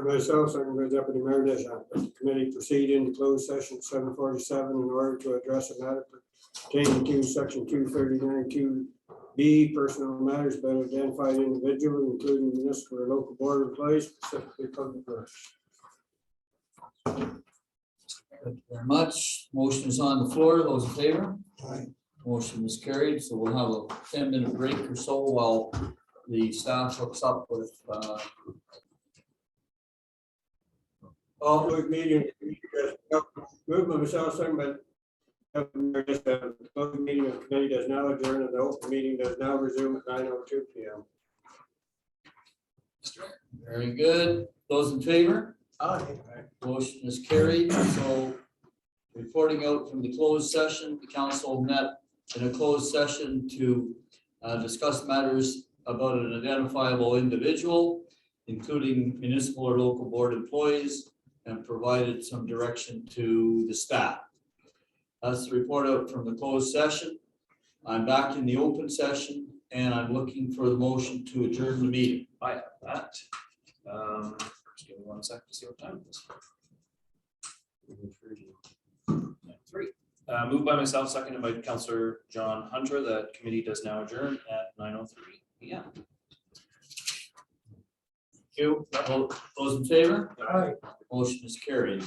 Myself, second by Deputy Mayor Deschamps, the committee proceed into closed session at 7:47 in order to address a matter pertaining to section 239 2B, personal matters by an identified individual, including municipal or local board employees, specifically public works. Thank you very much. Motion is on the floor. Those in favor? Aye. Motion is carried. So we'll have a 10-minute break or so while the staff hooks up with. Public meeting, moved by myself, second by the public meeting of the committee does now adjourn and the open meeting does now resume at 9:02 p.m. Very good. Those in favor? Aye. Motion is carried. So reporting out from the closed session, the council met in a closed session to discuss matters about an identifiable individual, including municipal or local board employees, and provided some direction to the staff. That's the report out from the closed session. I'm back in the open session and I'm looking for the motion to adjourn the meeting. I have that. Just give me 1 sec to see what time it is. 9:03. Moved by myself, seconded by Councillor John Hunter, that committee does now adjourn at 9:03 p.m. Thank you. Those in favor? Aye. Motion is carried.